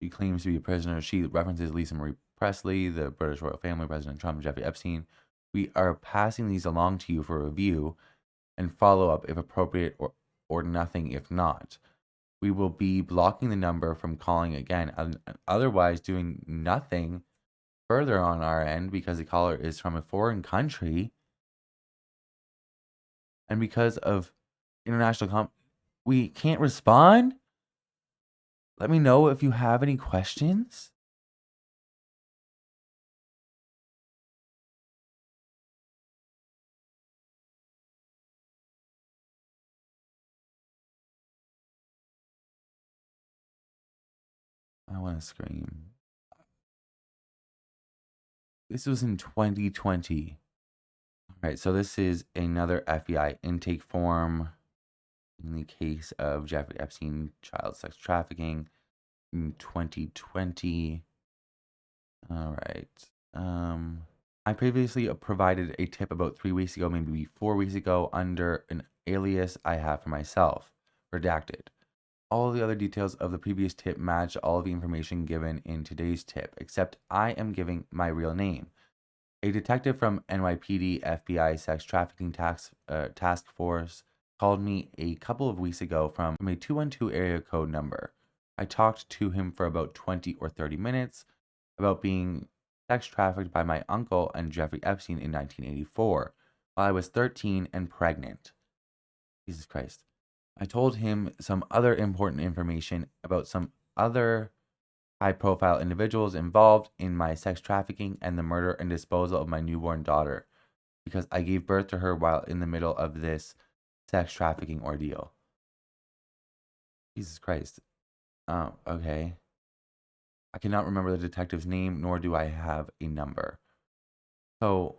She claims to be a prisoner. She references Lisa Marie Presley, the British royal family, President Trump, and Jeffrey Epstein. We are passing these along to you for review and follow up if appropriate or nothing if not. We will be blocking the number from calling again and otherwise doing nothing further on our end because the caller is from a foreign country and because of international we can't respond. Let me know if you have any questions. I want to scream. This was in 2020. All right, so this is another FBI intake form in the case of Jeffrey Epstein child sex trafficking in 2020. All right. I previously provided a tip about 3 weeks ago, maybe 4 weeks ago, under an alias I have for myself, redacted. All the other details of the previous tip match all of the information given in today's tip, except I am giving my real name. A detective from NYPD FBI Sex Trafficking Task Force called me a couple of weeks ago from a 212 area code number. I talked to him for about 20 or 30 minutes about being sex trafficked by my uncle and Jeffrey Epstein in 1984 while I was 13 and pregnant. Jesus Christ. I told him some other important information about some other high-profile individuals involved in my sex trafficking and the murder and disposal of my newborn daughter, because I gave birth to her while in the middle of this sex trafficking ordeal. Jesus Christ. Oh, okay. I cannot remember the detective's name, nor do I have a number. So,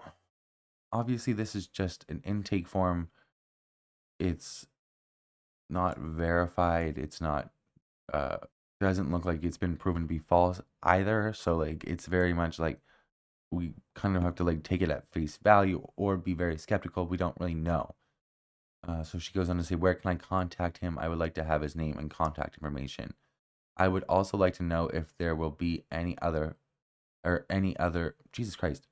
obviously, this is just an intake form. It's not verified. It's not, doesn't look like it's been proven to be false either. So, like, it's very much like we kind of have to like take it at face value or be very skeptical. We don't really know. So she goes on to say, where can I contact him? I would like to have his name and contact information. I would also like to know if there will be any other, Jesus Christ,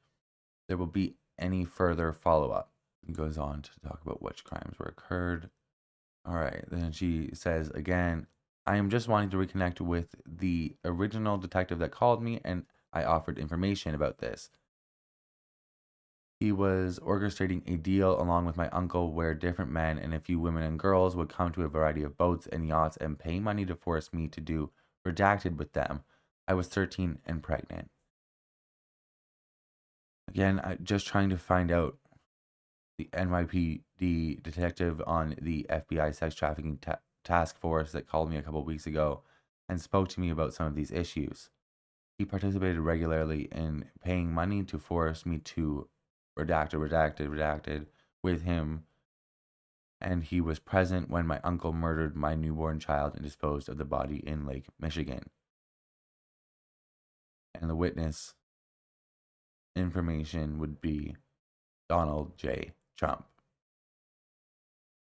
there will be any further follow-up. He goes on to talk about which crimes were occurred. All right, then she says again, I am just wanting to reconnect with the original detective that called me, and I offered information about this. He was orchestrating a deal along with my uncle where different men and a few women and girls would come to a variety of boats and yachts and pay money to force me to do redacted with them. I was 13 and pregnant. Again, just trying to find out the NYPD detective on the FBI sex trafficking task force that called me a couple weeks ago and spoke to me about some of these issues. He participated regularly in paying money to force me to redacted with him, and he was present when my uncle murdered my newborn child and disposed of the body in Lake Michigan. And the witness information would be Donald J. Trump.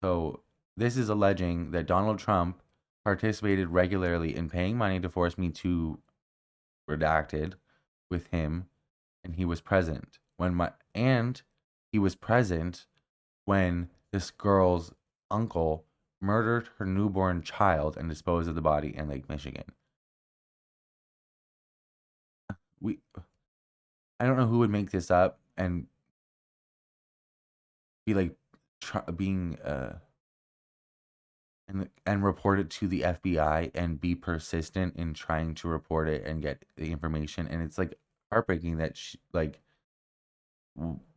So this is alleging that Donald Trump participated regularly in paying money to force me to redacted with him, and he was present when this girl's uncle murdered her newborn child and disposed of the body in Lake Michigan. I don't know who would make this up and be like being and report it to the FBI and be persistent in trying to report it and get the information. And it's like heartbreaking that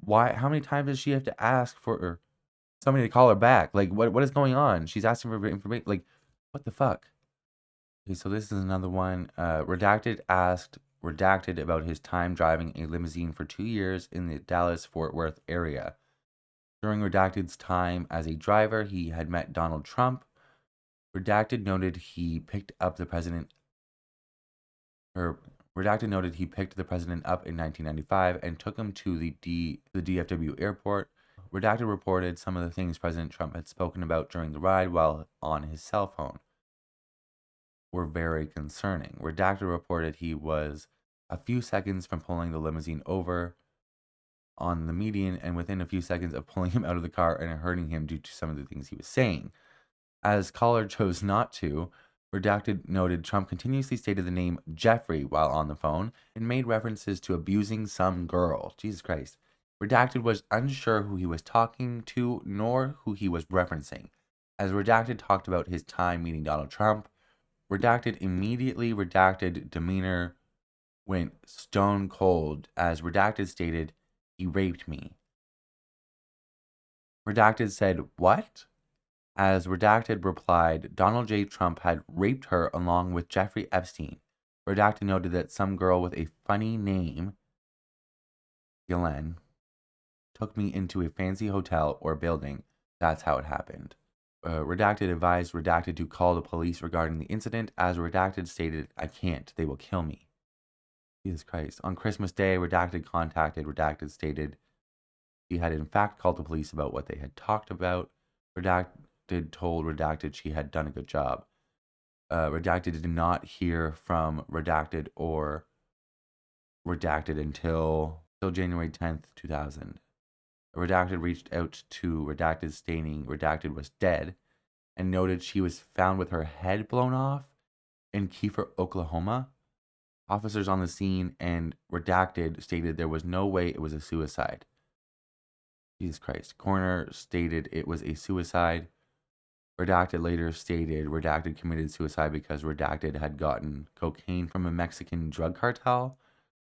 why, how many times does she have to ask for somebody to call her back? Like, what is going on? She's asking for information. Like, what the fuck? Okay, so this is another one. Redacted asked Redacted about his time driving a limousine for 2 years in the Dallas-Fort Worth area. During Redacted's time as a driver, he had met Donald Trump. Redacted noted he picked the president up in 1995 and took him to the DFW airport. Redacted reported some of the things President Trump had spoken about during the ride while on his cell phone were very concerning. Redacted reported he was a few seconds from pulling the limousine over on the median and within a few seconds of pulling him out of the car and hurting him due to some of the things he was saying. As caller chose not to, Redacted noted Trump continuously stated the name Jeffrey while on the phone and made references to abusing some girl. Jesus Christ. Redacted was unsure who he was talking to nor who he was referencing. As Redacted talked about his time meeting Donald Trump, Redacted demeanor went stone cold as Redacted stated, he raped me. Redacted said, what? As Redacted replied, Donald J. Trump had raped her along with Jeffrey Epstein. Redacted noted that some girl with a funny name, Yelen, took me into a fancy hotel or building. That's how it happened. Redacted advised Redacted to call the police regarding the incident, as Redacted stated, "I can't, they will kill me." Jesus Christ. On Christmas Day, Redacted contacted Redacted stated he had in fact called the police about what they had talked about. Redacted told Redacted she had done a good job. Redacted did not hear from Redacted or Redacted until January 10th, 2000. Redacted reached out to Redacted stating Redacted was dead and noted she was found with her head blown off in Kiefer, Oklahoma. Officers on the scene and Redacted stated there was no way it was a suicide. Jesus Christ. Coroner stated it was a suicide. Redacted later stated Redacted committed suicide because Redacted had gotten cocaine from a Mexican drug cartel.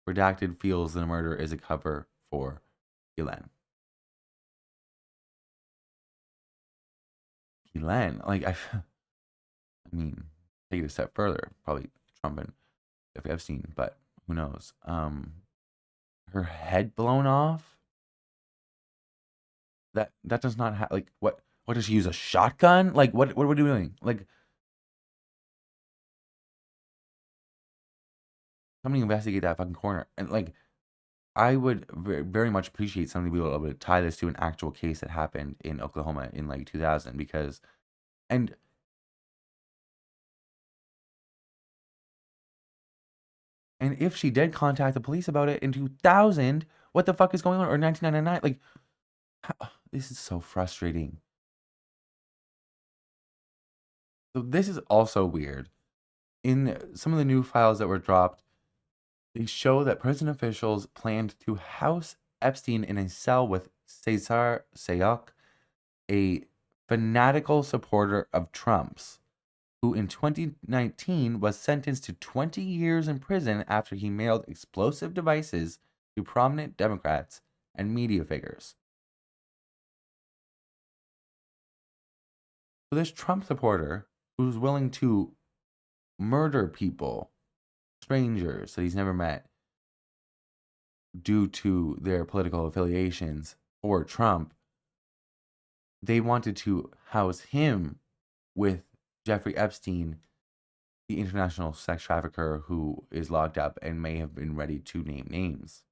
Redacted feels the murder is a cover for Yelen. Yelen, like I mean, take it a step further, probably Trump and Epstein, but who knows? Her head blown off. That does not have like what does she use, a shotgun? Like what are we doing? Like somebody investigate that fucking corner. And like I would very much appreciate somebody being able to tie this to an actual case that happened in Oklahoma in like 2000 because and and if she did contact the police about it in 2000, what the fuck is going on, or 1999? Like this is so frustrating. So this is also weird. In some of the new files that were dropped, they show that prison officials planned to house Epstein in a cell with Cesar Sayok, a fanatical supporter of Trump's, who in 2019 was sentenced to 20 years in prison after he mailed explosive devices to prominent Democrats and media figures. So this Trump supporter who's willing to murder people, strangers that he's never met, due to their political affiliations for Trump, they wanted to house him with Jeffrey Epstein, the international sex trafficker who is locked up and may have been ready to name names,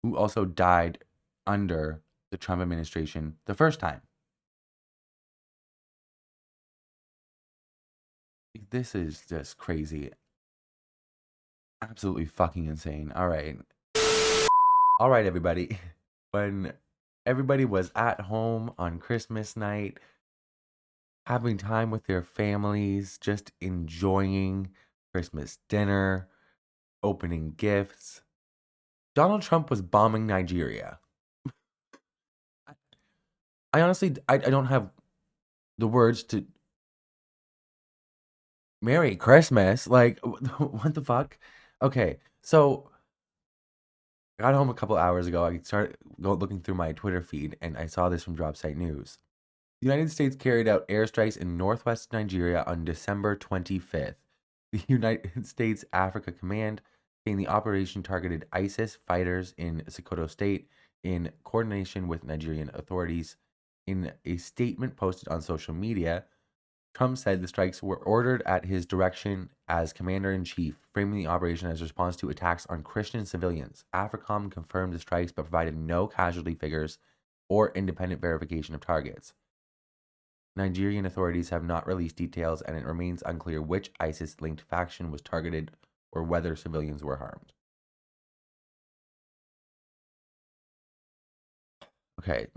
who also died under the Trump administration the first time. This is just crazy. Absolutely fucking insane. All right. All right, everybody. When everybody was at home on Christmas night, having time with their families, just enjoying Christmas dinner, opening gifts, Donald Trump was bombing Nigeria. I honestly, I don't have the words to Merry Christmas. Like, what the fuck? Okay, so I got home a couple hours ago. I started looking through my Twitter feed, and I saw this from Dropsite News. The United States carried out airstrikes in northwest Nigeria on December 25th. The United States Africa Command saying the operation targeted ISIS fighters in CECOTUS state in coordination with Nigerian authorities. In a statement posted on social media, Trump said the strikes were ordered at his direction as commander-in-chief, framing the operation as a response to attacks on Christian civilians. AFRICOM confirmed the strikes but provided no casualty figures or independent verification of targets. Nigerian authorities have not released details, and it remains unclear which ISIS-linked faction was targeted or whether civilians were harmed. Okay.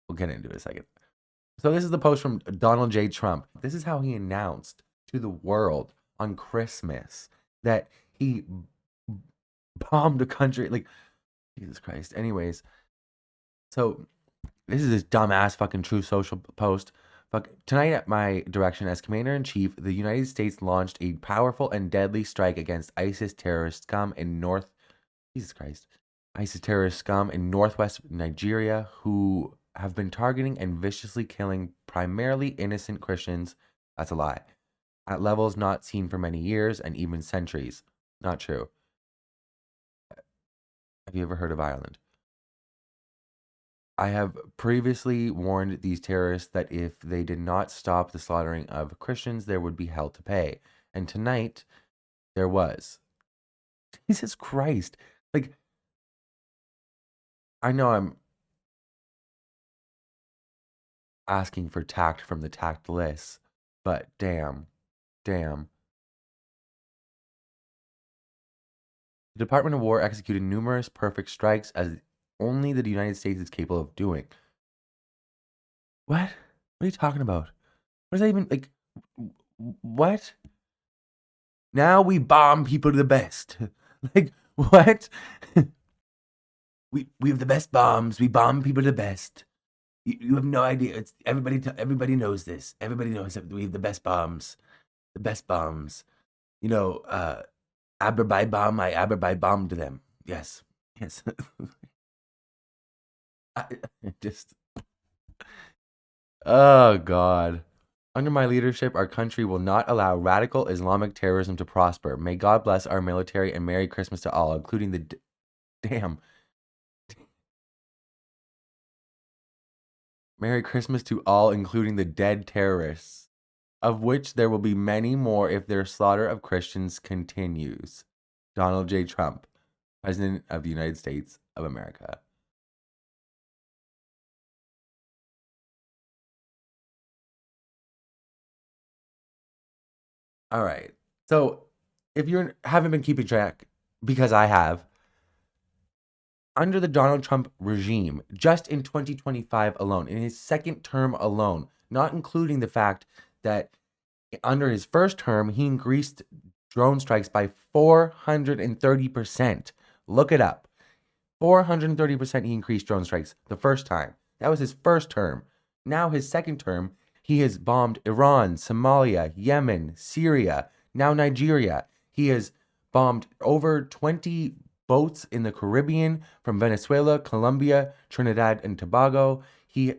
We'll get into it in a second. So this is the post from Donald J. Trump. This is how he announced to the world on Christmas that he bombed a country. Like, Jesus Christ. Anyways, so this is this dumbass fucking True Social post. Tonight at my direction as Commander-in-Chief, the United States launched a powerful and deadly strike against ISIS terrorist scum in ISIS terrorist scum in northwest Nigeria who have been targeting and viciously killing primarily innocent Christians. That's a lie. at levels not seen for many years and even centuries. Not true. Have you ever heard of Ireland? I have previously warned these terrorists that if they did not stop the slaughtering of Christians, there would be hell to pay. And tonight, there was. Jesus Christ. Like, I know I'm asking for tact from the tactless, but damn. The Department of War executed numerous perfect strikes as only the United States is capable of doing. What? What are you talking about? What is that even like? What? Now we bomb people to the best. Like what? we have the best bombs. We bomb people to the best. You have no idea. It's everybody knows this. Everybody knows that we have the best bombs. The best bombs. You know, Aberby bomb. I Aberby bombed them. Yes. I, just. Oh God. Under my leadership, our country will not allow radical Islamic terrorism to prosper. May God bless our military and Merry Christmas to all, including the damn. Merry Christmas to all, including the dead terrorists, of which there will be many more if their slaughter of Christians continues. Donald J. Trump, President of the United States of America. All right. So, if you haven't been keeping track, because I have, under the Donald Trump regime, just in 2025 alone, in his second term alone, not including the fact that under his first term, he increased drone strikes by 430%. Look it up. 430% he increased drone strikes the first time. That was his first term. Now, his second term, he has bombed Iran, Somalia, Yemen, Syria, now Nigeria. He has bombed over 20 boats in the Caribbean from Venezuela, Colombia, Trinidad, and Tobago. He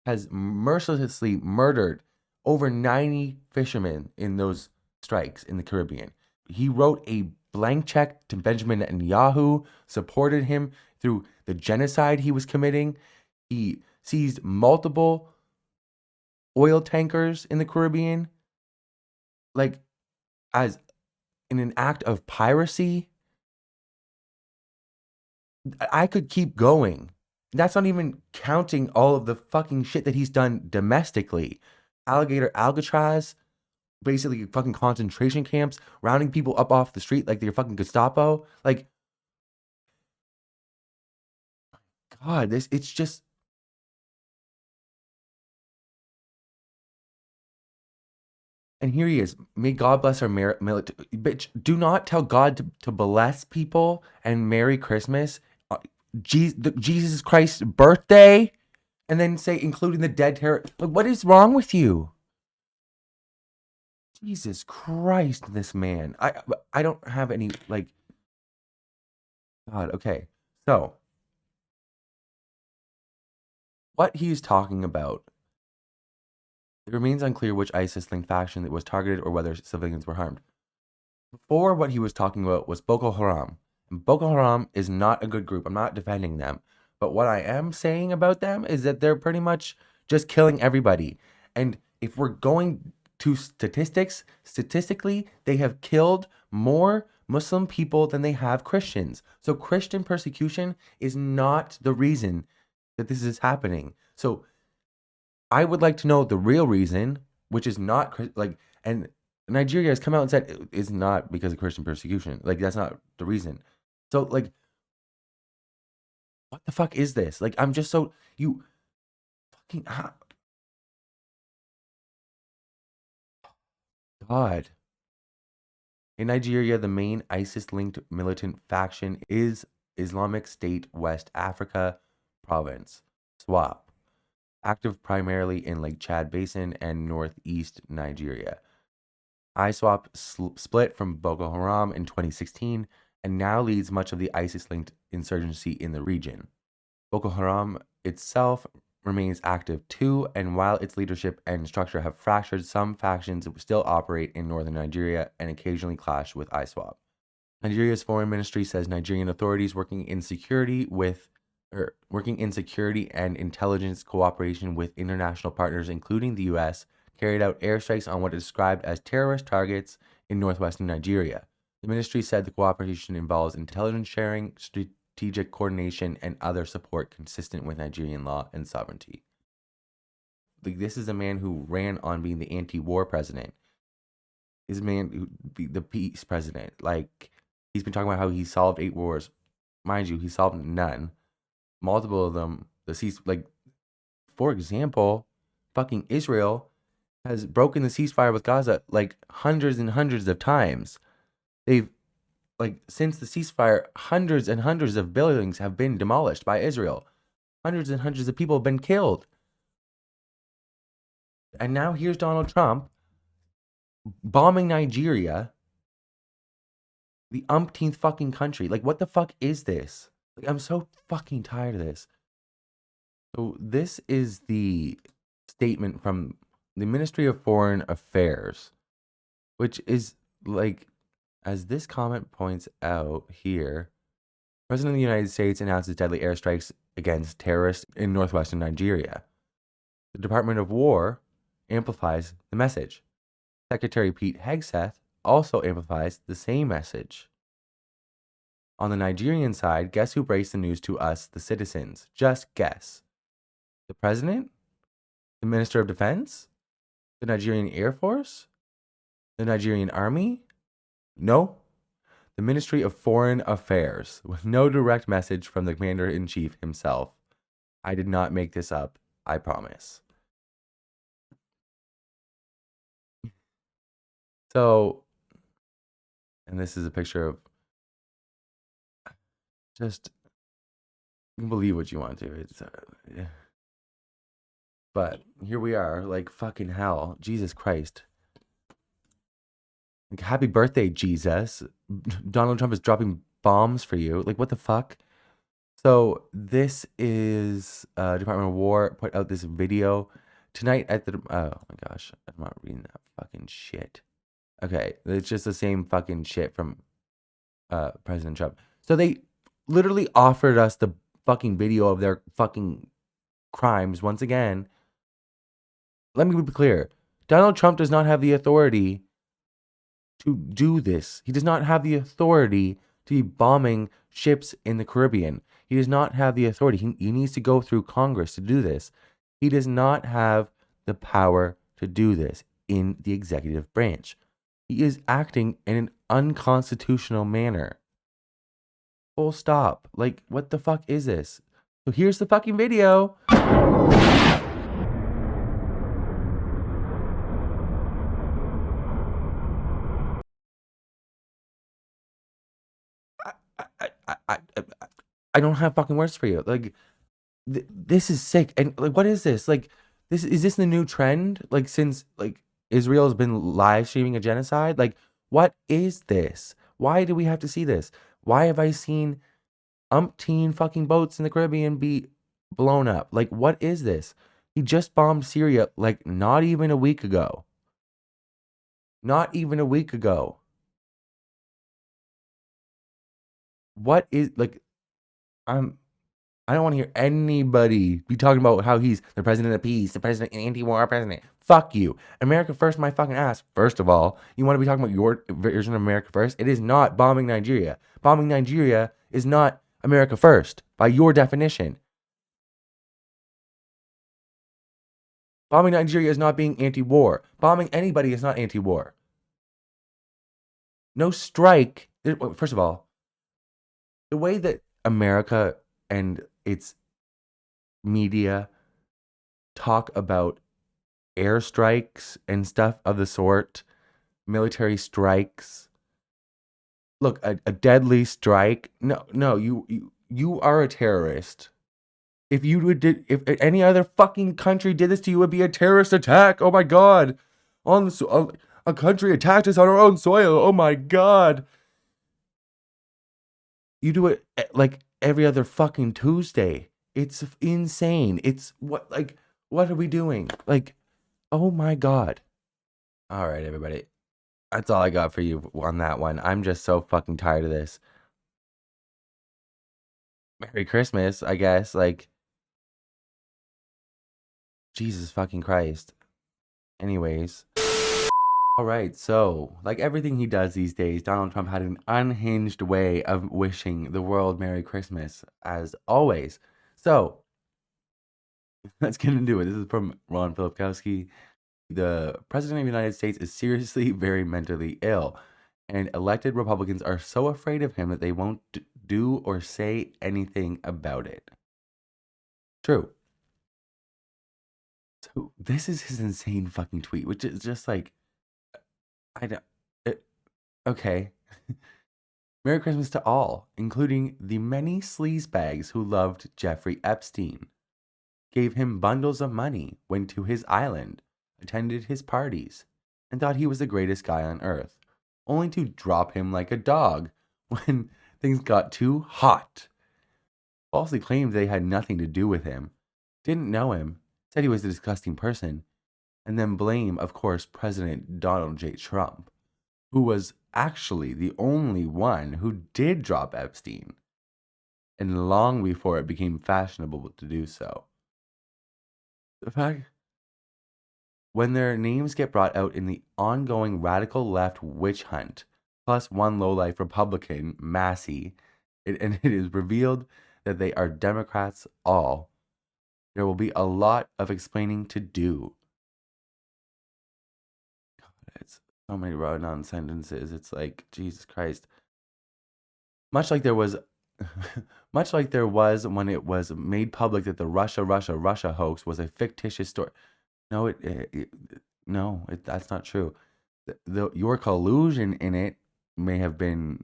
has mercilessly murdered over 90 fishermen in those strikes in the Caribbean. He wrote a blank check to Benjamin Netanyahu, supported him through the genocide he was committing. He seized multiple oil tankers in the Caribbean, like as in an act of piracy. I could keep going. That's not even counting all of the fucking shit that he's done domestically. Alligator Alcatraz, basically fucking concentration camps, rounding people up off the street like they're fucking Gestapo. Like, God, it's just. And here he is. May God bless our military. Bitch, do not tell God to bless people and Merry Christmas. Jesus Christ's birthday. And then say, including the dead terror. Like, what is wrong with you? Jesus Christ, this man. I don't have any, like. God, okay. So, what he's talking about, it remains unclear which ISIS-linked faction that was targeted or whether civilians were harmed. Before, what he was talking about was Boko Haram. And Boko Haram is not a good group. I'm not defending them. But what I am saying about them is that they're pretty much just killing everybody. And if we're going to statistics, statistically, they have killed more Muslim people than they have Christians. So Christian persecution is not the reason that this is happening. So I would like to know the real reason, which is not like, and Nigeria has come out and said it's not because of Christian persecution. Like, that's not the reason. So, like, what the fuck is this? Like, I'm just so, you fucking, God. In Nigeria, the main ISIS-linked militant faction is Islamic State West Africa Province, SWAP, active primarily in Lake Chad Basin and northeast Nigeria. ISWAP split from Boko Haram in 2016 and now leads much of the ISIS-linked insurgency in the region. Boko Haram itself remains active too, and while its leadership and structure have fractured, some factions still operate in northern Nigeria and occasionally clash with ISWAP. Nigeria's foreign ministry says Nigerian authorities working in security and intelligence cooperation with international partners, including the U.S., carried out airstrikes on what is described as terrorist targets in northwestern Nigeria. The ministry said the cooperation involves intelligence sharing, strategic coordination, and other support consistent with Nigerian law and sovereignty. Like, this is a man who ran on being the anti-war president. This man who be the peace president. Like, he's been talking about how he solved 8 wars. Mind you, he solved none. Multiple of them, for example, fucking Israel has broken the ceasefire with Gaza like hundreds and hundreds of times. They've, since the ceasefire, hundreds and hundreds of buildings have been demolished by Israel. Hundreds and hundreds of people have been killed. And now here's Donald Trump bombing Nigeria, the umpteenth fucking country. Like, what the fuck is this? Like, I'm so fucking tired of this. So this is the statement from the Ministry of Foreign Affairs, which is like, as this comment points out here, President of the United States announces deadly airstrikes against terrorists in northwestern Nigeria. The Department of War amplifies the message. Secretary Pete Hegseth also amplifies the same message. On the Nigerian side, guess who breaks the news to us, the citizens? Just guess. The president? The Minister of Defense? The Nigerian Air Force? The Nigerian Army? No. The Ministry of Foreign Affairs, with no direct message from the Commander-in-Chief himself. I did not make this up, I promise. So, and this is a picture of, just, you can believe what you want to. It's, yeah. But here we are, like, fucking hell. Jesus Christ. Like, happy birthday, Jesus. Donald Trump is dropping bombs for you. Like, what the fuck? So this is Department of War put out this video tonight at the, oh my gosh, I'm not reading that fucking shit. Okay, it's just the same fucking shit from President Trump. So they literally offered us the fucking video of their fucking crimes once again. Let me be clear. Donald Trump does not have the authority to do this. He does not have the authority to be bombing ships in the Caribbean. He does not have the authority. He needs to go through Congress to do this. He does not have the power to do this in the executive branch. He is acting in an unconstitutional manner. Full stop. Like, what the fuck is this? So here's the fucking video. I don't have fucking words for you. Like, this is sick. And like, what is this? Like, is this the new trend? Like, since like Israel has been live streaming a genocide? Like, what is this? Why do we have to see this? Why have I seen umpteen fucking boats in the Caribbean be blown up? Like, what is this? He just bombed Syria like not even a week ago. Not even a week ago. What is, like, I don't want to hear anybody be talking about how he's the president of peace, the president, anti-war president. Fuck you. America first, my fucking ass. First of all, you want to be talking about your version of America first? It is not bombing Nigeria. Bombing Nigeria is not America first, by your definition. Bombing Nigeria is not being anti-war. Bombing anybody is not anti-war. No strike. First of all, the way that America and its media talk about airstrikes and stuff of the sort, military strikes. Look, a deadly strike. No, you are a terrorist. If any other fucking country did this to you, it would be a terrorist attack. Oh my god, a country attacked us on our own soil. Oh my god. You do it like every other fucking Tuesday. It's insane. It's what are we doing? Like, oh my God. All right, everybody. That's all I got for you on that one. I'm just so fucking tired of this. Merry Christmas, I guess. Like, Jesus fucking Christ. Anyways. All right, so like everything he does these days, Donald Trump had an unhinged way of wishing the world Merry Christmas, as always. So let's get into it. This is from Ron Filipkowski. The President of the United States is seriously very mentally ill, and elected Republicans are so afraid of him that they won't do or say anything about it. True. So this is his insane fucking tweet, which is just like, I don't. Okay. Merry Christmas to all, including the many sleazebags who loved Jeffrey Epstein, gave him bundles of money, went to his island, attended his parties, and thought he was the greatest guy on earth, only to drop him like a dog when things got too hot. Falsely claimed they had nothing to do with him, didn't know him, said he was a disgusting person, and then blame, of course, President Donald J. Trump, who was actually the only one who did drop Epstein, and long before it became fashionable to do so. The fact, when their names get brought out in the ongoing radical left witch hunt, plus one lowlife Republican, Massey, and it is revealed that they are Democrats all, there will be a lot of explaining to do. It's so many run-on sentences. It's like, Jesus Christ. Much like there was when it was made public that the Russia hoax was a fictitious story. No, that's not true. Your collusion in it may have been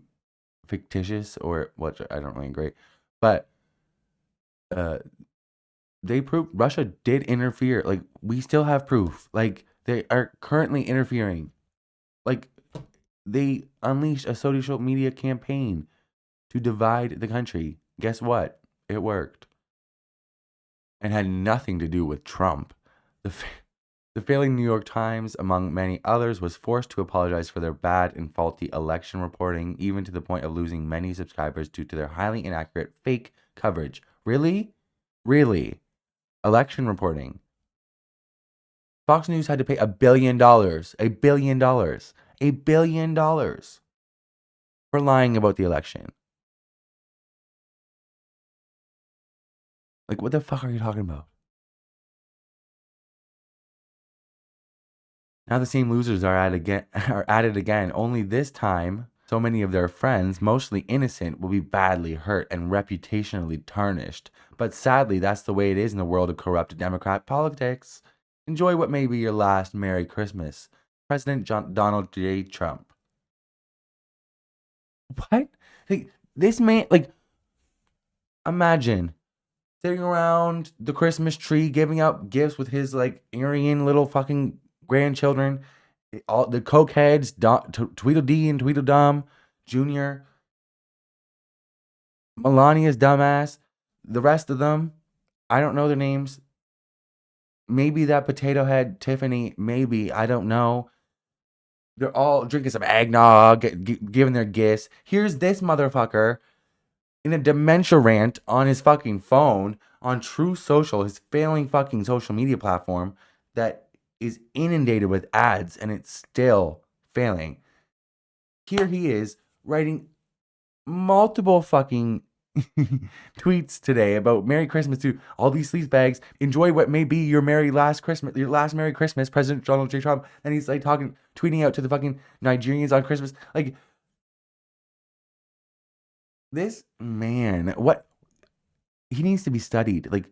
fictitious, or what, I don't really agree, but they proved Russia did interfere. Like, we still have proof. Like, they are currently interfering. Like, they unleashed a social media campaign to divide the country. Guess what? It worked. And had nothing to do with Trump. The failing New York Times, among many others, was forced to apologize for their bad and faulty election reporting, even to the point of losing many subscribers due to their highly inaccurate fake coverage. Really? Really? Election reporting. Fox News had to pay $1 billion, $1 billion, $1 billion for lying about the election. Like, what the fuck are you talking about? Now the same losers are at it again. Only this time, so many of their friends, mostly innocent, will be badly hurt and reputationally tarnished. But sadly, that's the way it is in the world of corrupt Democrat politics. Enjoy what may be your last Merry Christmas. President Donald J. Trump. What? Like, this man, like, imagine sitting around the Christmas tree giving out gifts with his, like, Aryan little fucking grandchildren, all the cokeheads, Tweedledee and Tweedledum Jr., Melania's dumbass, the rest of them, I don't know their names. Maybe that potato head Tiffany, maybe, I don't know. They're all drinking some eggnog, giving their gifts. Here's this motherfucker in a dementia rant on his fucking phone on True Social, his failing fucking social media platform that is inundated with ads, and it's still failing. Here he is writing multiple fucking tweets today about Merry Christmas to all these sleazebags. Enjoy what may be your last Merry Christmas, President Donald J. Trump. And he's like tweeting out to the fucking Nigerians on Christmas. Like, this man, what, he needs to be studied, like,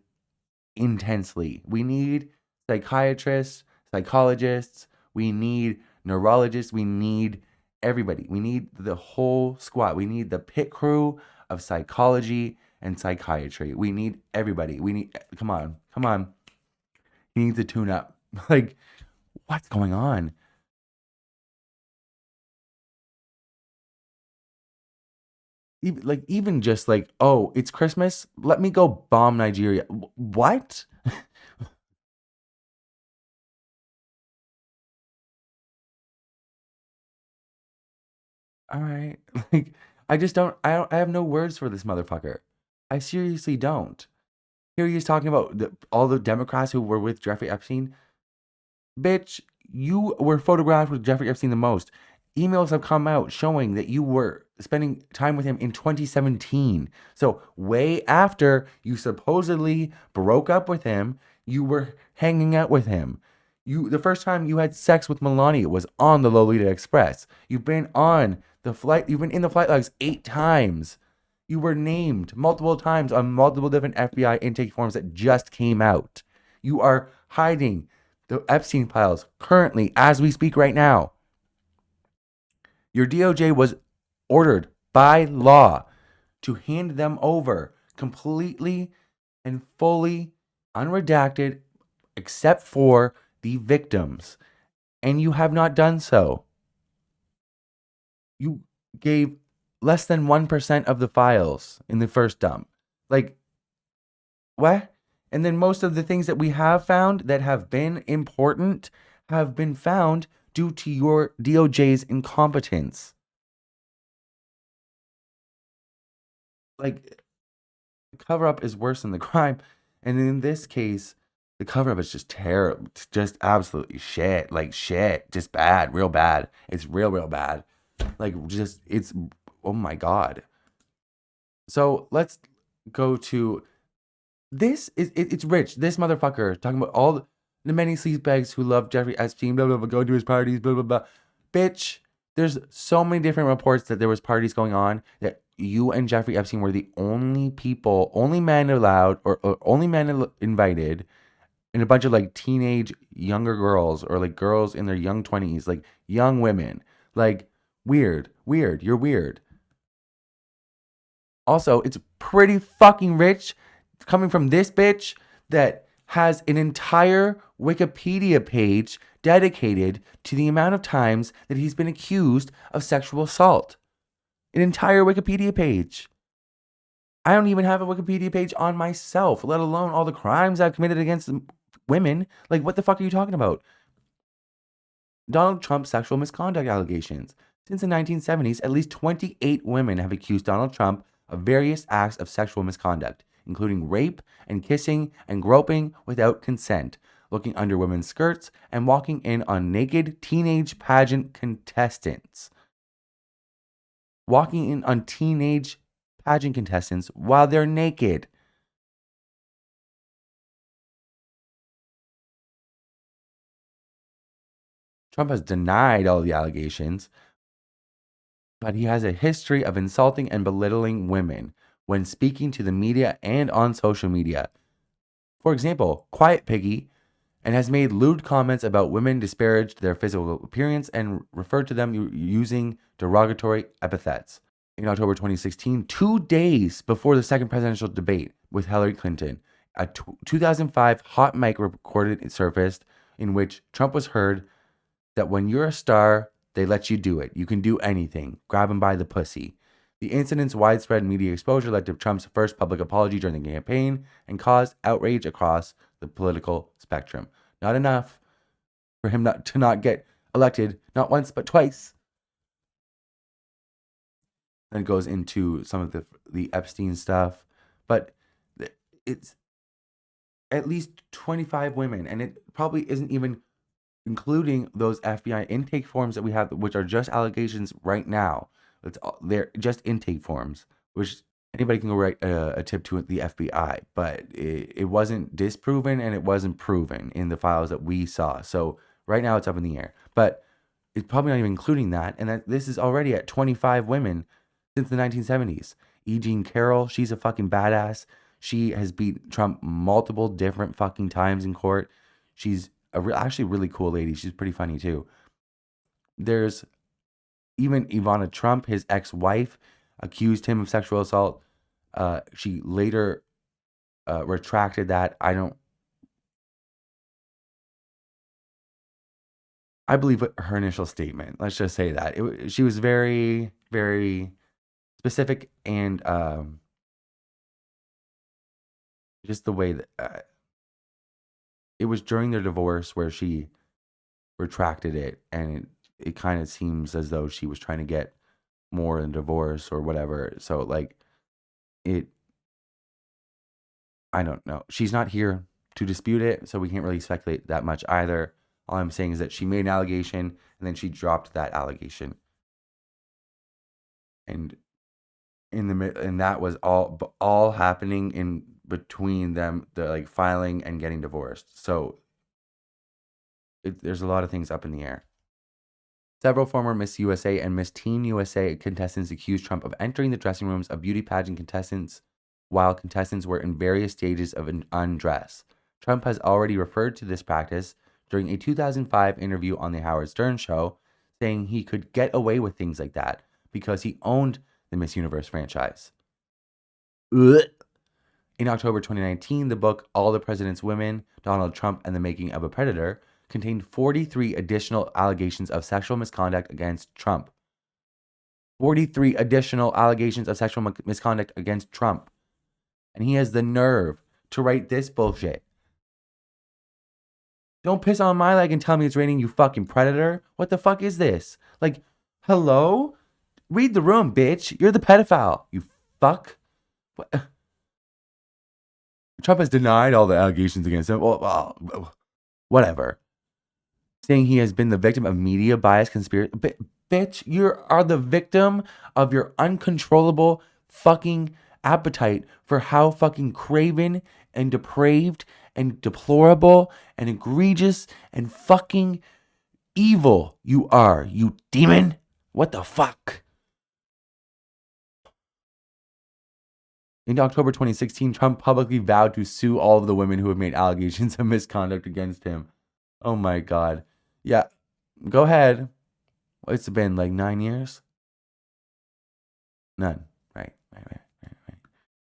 intensely. We need psychiatrists, psychologists, we need neurologists, we need everybody. We need the whole squad. We need the pit crew of psychology and psychiatry. We need everybody. We need, come on. He needs to tune up. Like, what's going on? Even just like, oh, it's Christmas, let me go bomb Nigeria. What? All right. Like, I have no words for this motherfucker. I seriously don't. Here he is talking about all the Democrats who were with Jeffrey Epstein. Bitch, you were photographed with Jeffrey Epstein the most. Emails have come out showing that you were spending time with him in 2017. So, way after you supposedly broke up with him, you were hanging out with him. The first time you had sex with Melania was on the Lolita Express. You've been in the flight logs 8 times. You were named multiple times on multiple different FBI intake forms that just came out. You are hiding the Epstein files currently as we speak right now. Your DOJ was ordered by law to hand them over completely and fully unredacted, except for the victims. And you have not done so. You gave less than 1% of the files in the first dump. Like, what? And then most of the things that we have found that have been important have been found due to your DOJ's incompetence. Like, the cover up is worse than the crime. And in this case, the cover up is just terrible. It's just absolutely shit. Like, shit. Just bad. Real bad. It's real bad. Like, just, it's, oh my God. So let's go to it's Rich, this motherfucker, talking about all the many sleazebags who love Jeffrey Epstein, blah, blah, blah, going to his parties, blah, blah, blah. Bitch, there's so many different reports that there was parties going on that you and Jeffrey Epstein were the only people, only men allowed, or only men invited, and a bunch of like teenage younger girls or like girls in their young 20s, like young women. Like, weird. You're weird. Also, it's pretty fucking rich coming from this bitch that has an entire Wikipedia page dedicated to the amount of times that he's been accused of sexual assault. An entire Wikipedia page. I don't even have a Wikipedia page on myself, let alone all the crimes I've committed against women. Like, what the fuck are you talking about? Donald Trump's sexual misconduct allegations. Since the 1970s, at least 28 women have accused Donald Trump of various acts of sexual misconduct, including rape and kissing and groping without consent, looking under women's skirts, and walking in on naked teenage pageant contestants. Walking in on teenage pageant contestants while they're naked. Trump has denied all the allegations, but he has a history of insulting and belittling women when speaking to the media and on social media. For example, Quiet Piggy, and has made lewd comments about women, disparaged their physical appearance, and referred to them using derogatory epithets. In October 2016, 2 days before the second presidential debate with Hillary Clinton, a 2005 hot mic recorded surfaced in which Trump was heard that when you're a star, they let you do it. You can do anything. Grab him by the pussy. The incident's widespread media exposure led to Trump's first public apology during the campaign and caused outrage across the political spectrum. Not enough for him not get elected, not once, but twice. And goes into some of the Epstein stuff. But it's at least 25 women, and it probably isn't even including those FBI intake forms that we have, which are just allegations right now. They're just intake forms, which anybody can go write a tip to the FBI, but it wasn't disproven and it wasn't proven in the files that we saw. So right now it's up in the air, but it's probably not even including that. And that this is already at 25 women since the 1970s. E. Jean Carroll, she's a fucking badass. She has beat Trump multiple different fucking times in court. She's actually really cool lady. She's pretty funny too. There's even Ivana Trump, his ex-wife, accused him of sexual assault. She later retracted that. I believe her initial statement. Let's just say that she was very, very specific and just the way that it was during their divorce where she retracted it, and it kind of seems as though she was trying to get more in divorce or whatever. So like it, I don't know. She's not here to dispute it, so we can't really speculate that much either. All I'm saying is that she made an allegation and then she dropped that allegation, and and that was all happening in between them, the like filing and getting divorced. So there's a lot of things up in the air. Several former Miss USA and Miss Teen USA contestants accused Trump of entering the dressing rooms of beauty pageant contestants while contestants were in various stages of an undress. Trump has already referred to this practice during a 2005 interview on The Howard Stern Show, saying he could get away with things like that because he owned the Miss Universe franchise. Ugh. In October 2019, the book All the President's Women, Donald Trump and the Making of a Predator contained 43 additional allegations of sexual misconduct against Trump. 43 additional allegations of sexual misconduct against Trump. And he has the nerve to write this bullshit. Don't piss on my leg and tell me it's raining, you fucking predator. What the fuck is this? Like, hello? Read the room, bitch. You're the pedophile, you fuck. What? Trump has denied all the allegations against him. Well, whatever. Saying he has been the victim of media bias conspiracy. Bitch, you are the victim of your uncontrollable fucking appetite for how fucking craven and depraved and deplorable and egregious and fucking evil you are, you demon. What the fuck? In October 2016, Trump publicly vowed to sue all of the women who have made allegations of misconduct against him. Oh my God. Yeah, go ahead. It's been like 9 years? None. Right.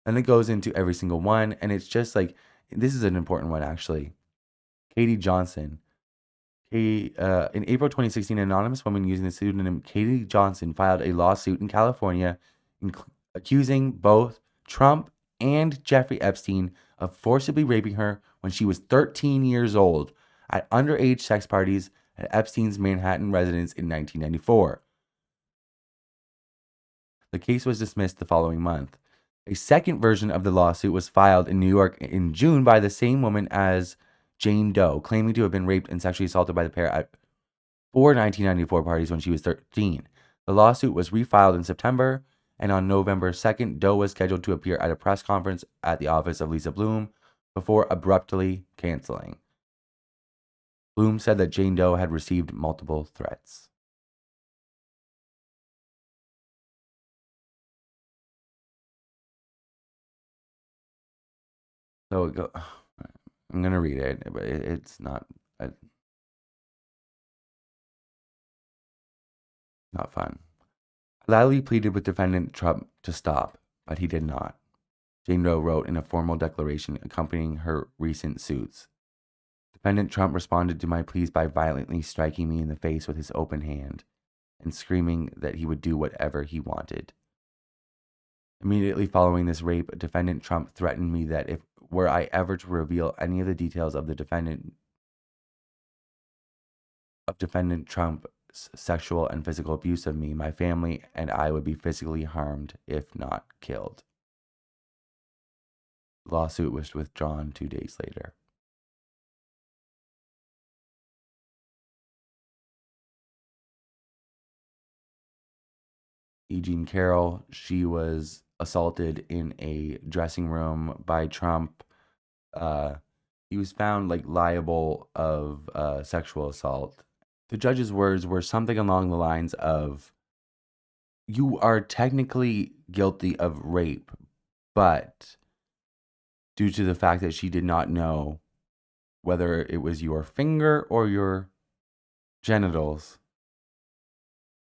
And it goes into every single one. And it's just like, this is an important one, actually. Katie Johnson. In April 2016, an anonymous woman using the pseudonym Katie Johnson filed a lawsuit in California accusing both Trump and Jeffrey Epstein of forcibly raping her when she was 13 years old at underage sex parties at Epstein's Manhattan residence in 1994. The case was dismissed the following month. A second version of the lawsuit was filed in New York in June by the same woman as Jane Doe, claiming to have been raped and sexually assaulted by the pair at 1994 parties when she was 13. The lawsuit was refiled in September, and on November 2nd, Doe was scheduled to appear at a press conference at the office of Lisa Bloom before abruptly canceling. Bloom said that Jane Doe had received multiple threats. So I'm going to read it, but it's not fun. Lally pleaded with defendant Trump to stop, but he did not. Jane Doe wrote in a formal declaration accompanying her recent suits. Defendant Trump responded to my pleas by violently striking me in the face with his open hand and screaming that he would do whatever he wanted. Immediately following this rape, defendant Trump threatened me that if were I ever to reveal any of the details of defendant Trump's sexual and physical abuse of me, my family and I would be physically harmed, if not killed. The lawsuit was withdrawn 2 days later. Eugene Carroll, she was assaulted in a dressing room by Trump. He was found liable of sexual assault. The judge's words were something along the lines of, you are technically guilty of rape, but due to the fact that she did not know whether it was your finger or your genitals,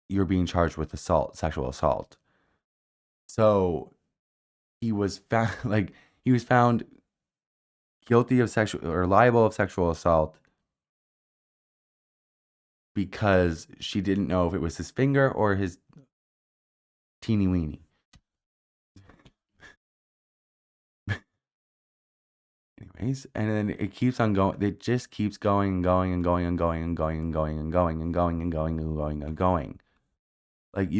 you're being charged with sexual assault. So he was found guilty of sexual or liable of sexual assault because she didn't know if it was his finger or his teeny weeny. Anyways, and then it keeps on going. It just keeps going and going and going and going and going and going and going and going and going and going and going. Like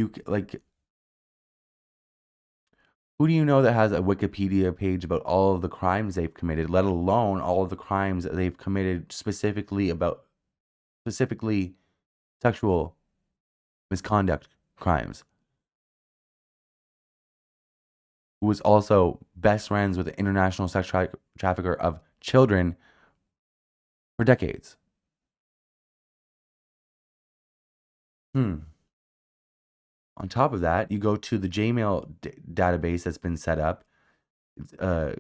who do you know that has a Wikipedia page about all of the crimes they've committed, let alone all of the crimes that they've committed specifically sexual misconduct crimes? Who was also best friends with an international sex trafficker of children for decades. On top of that, you go to the Gmail database that's been set up. It's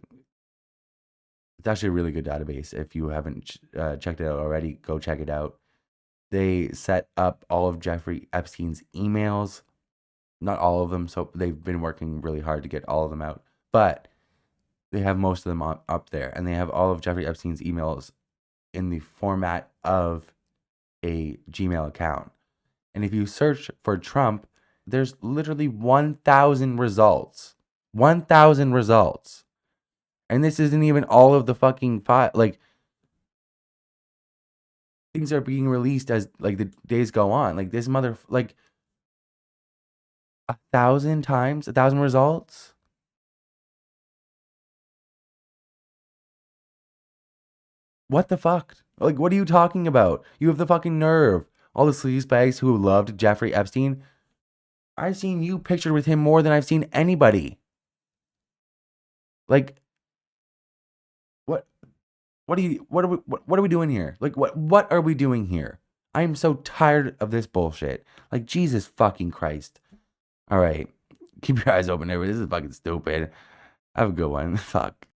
actually a really good database. If you haven't checked it out already, go check it out. They set up all of Jeffrey Epstein's emails. Not all of them, so they've been working really hard to get all of them out. But they have most of them up there, and they have all of Jeffrey Epstein's emails in the format of a Gmail account. And if you search for Trump, there's literally 1,000 results. 1,000 results. And this isn't even all of the fucking file. Like, things are being released as, like, the days go on. Like, this like, 1,000 times? 1,000 results? What the fuck? Like, what are you talking about? You have the fucking nerve. All the sleazebags who loved Jeffrey Epstein. I've seen you pictured with him more than I've seen anybody. Like, what are we doing here? Like, what are we doing here? I am so tired of this bullshit. Like, Jesus fucking Christ. All right. Keep your eyes open, everybody. This is fucking stupid. Have a good one. Fuck.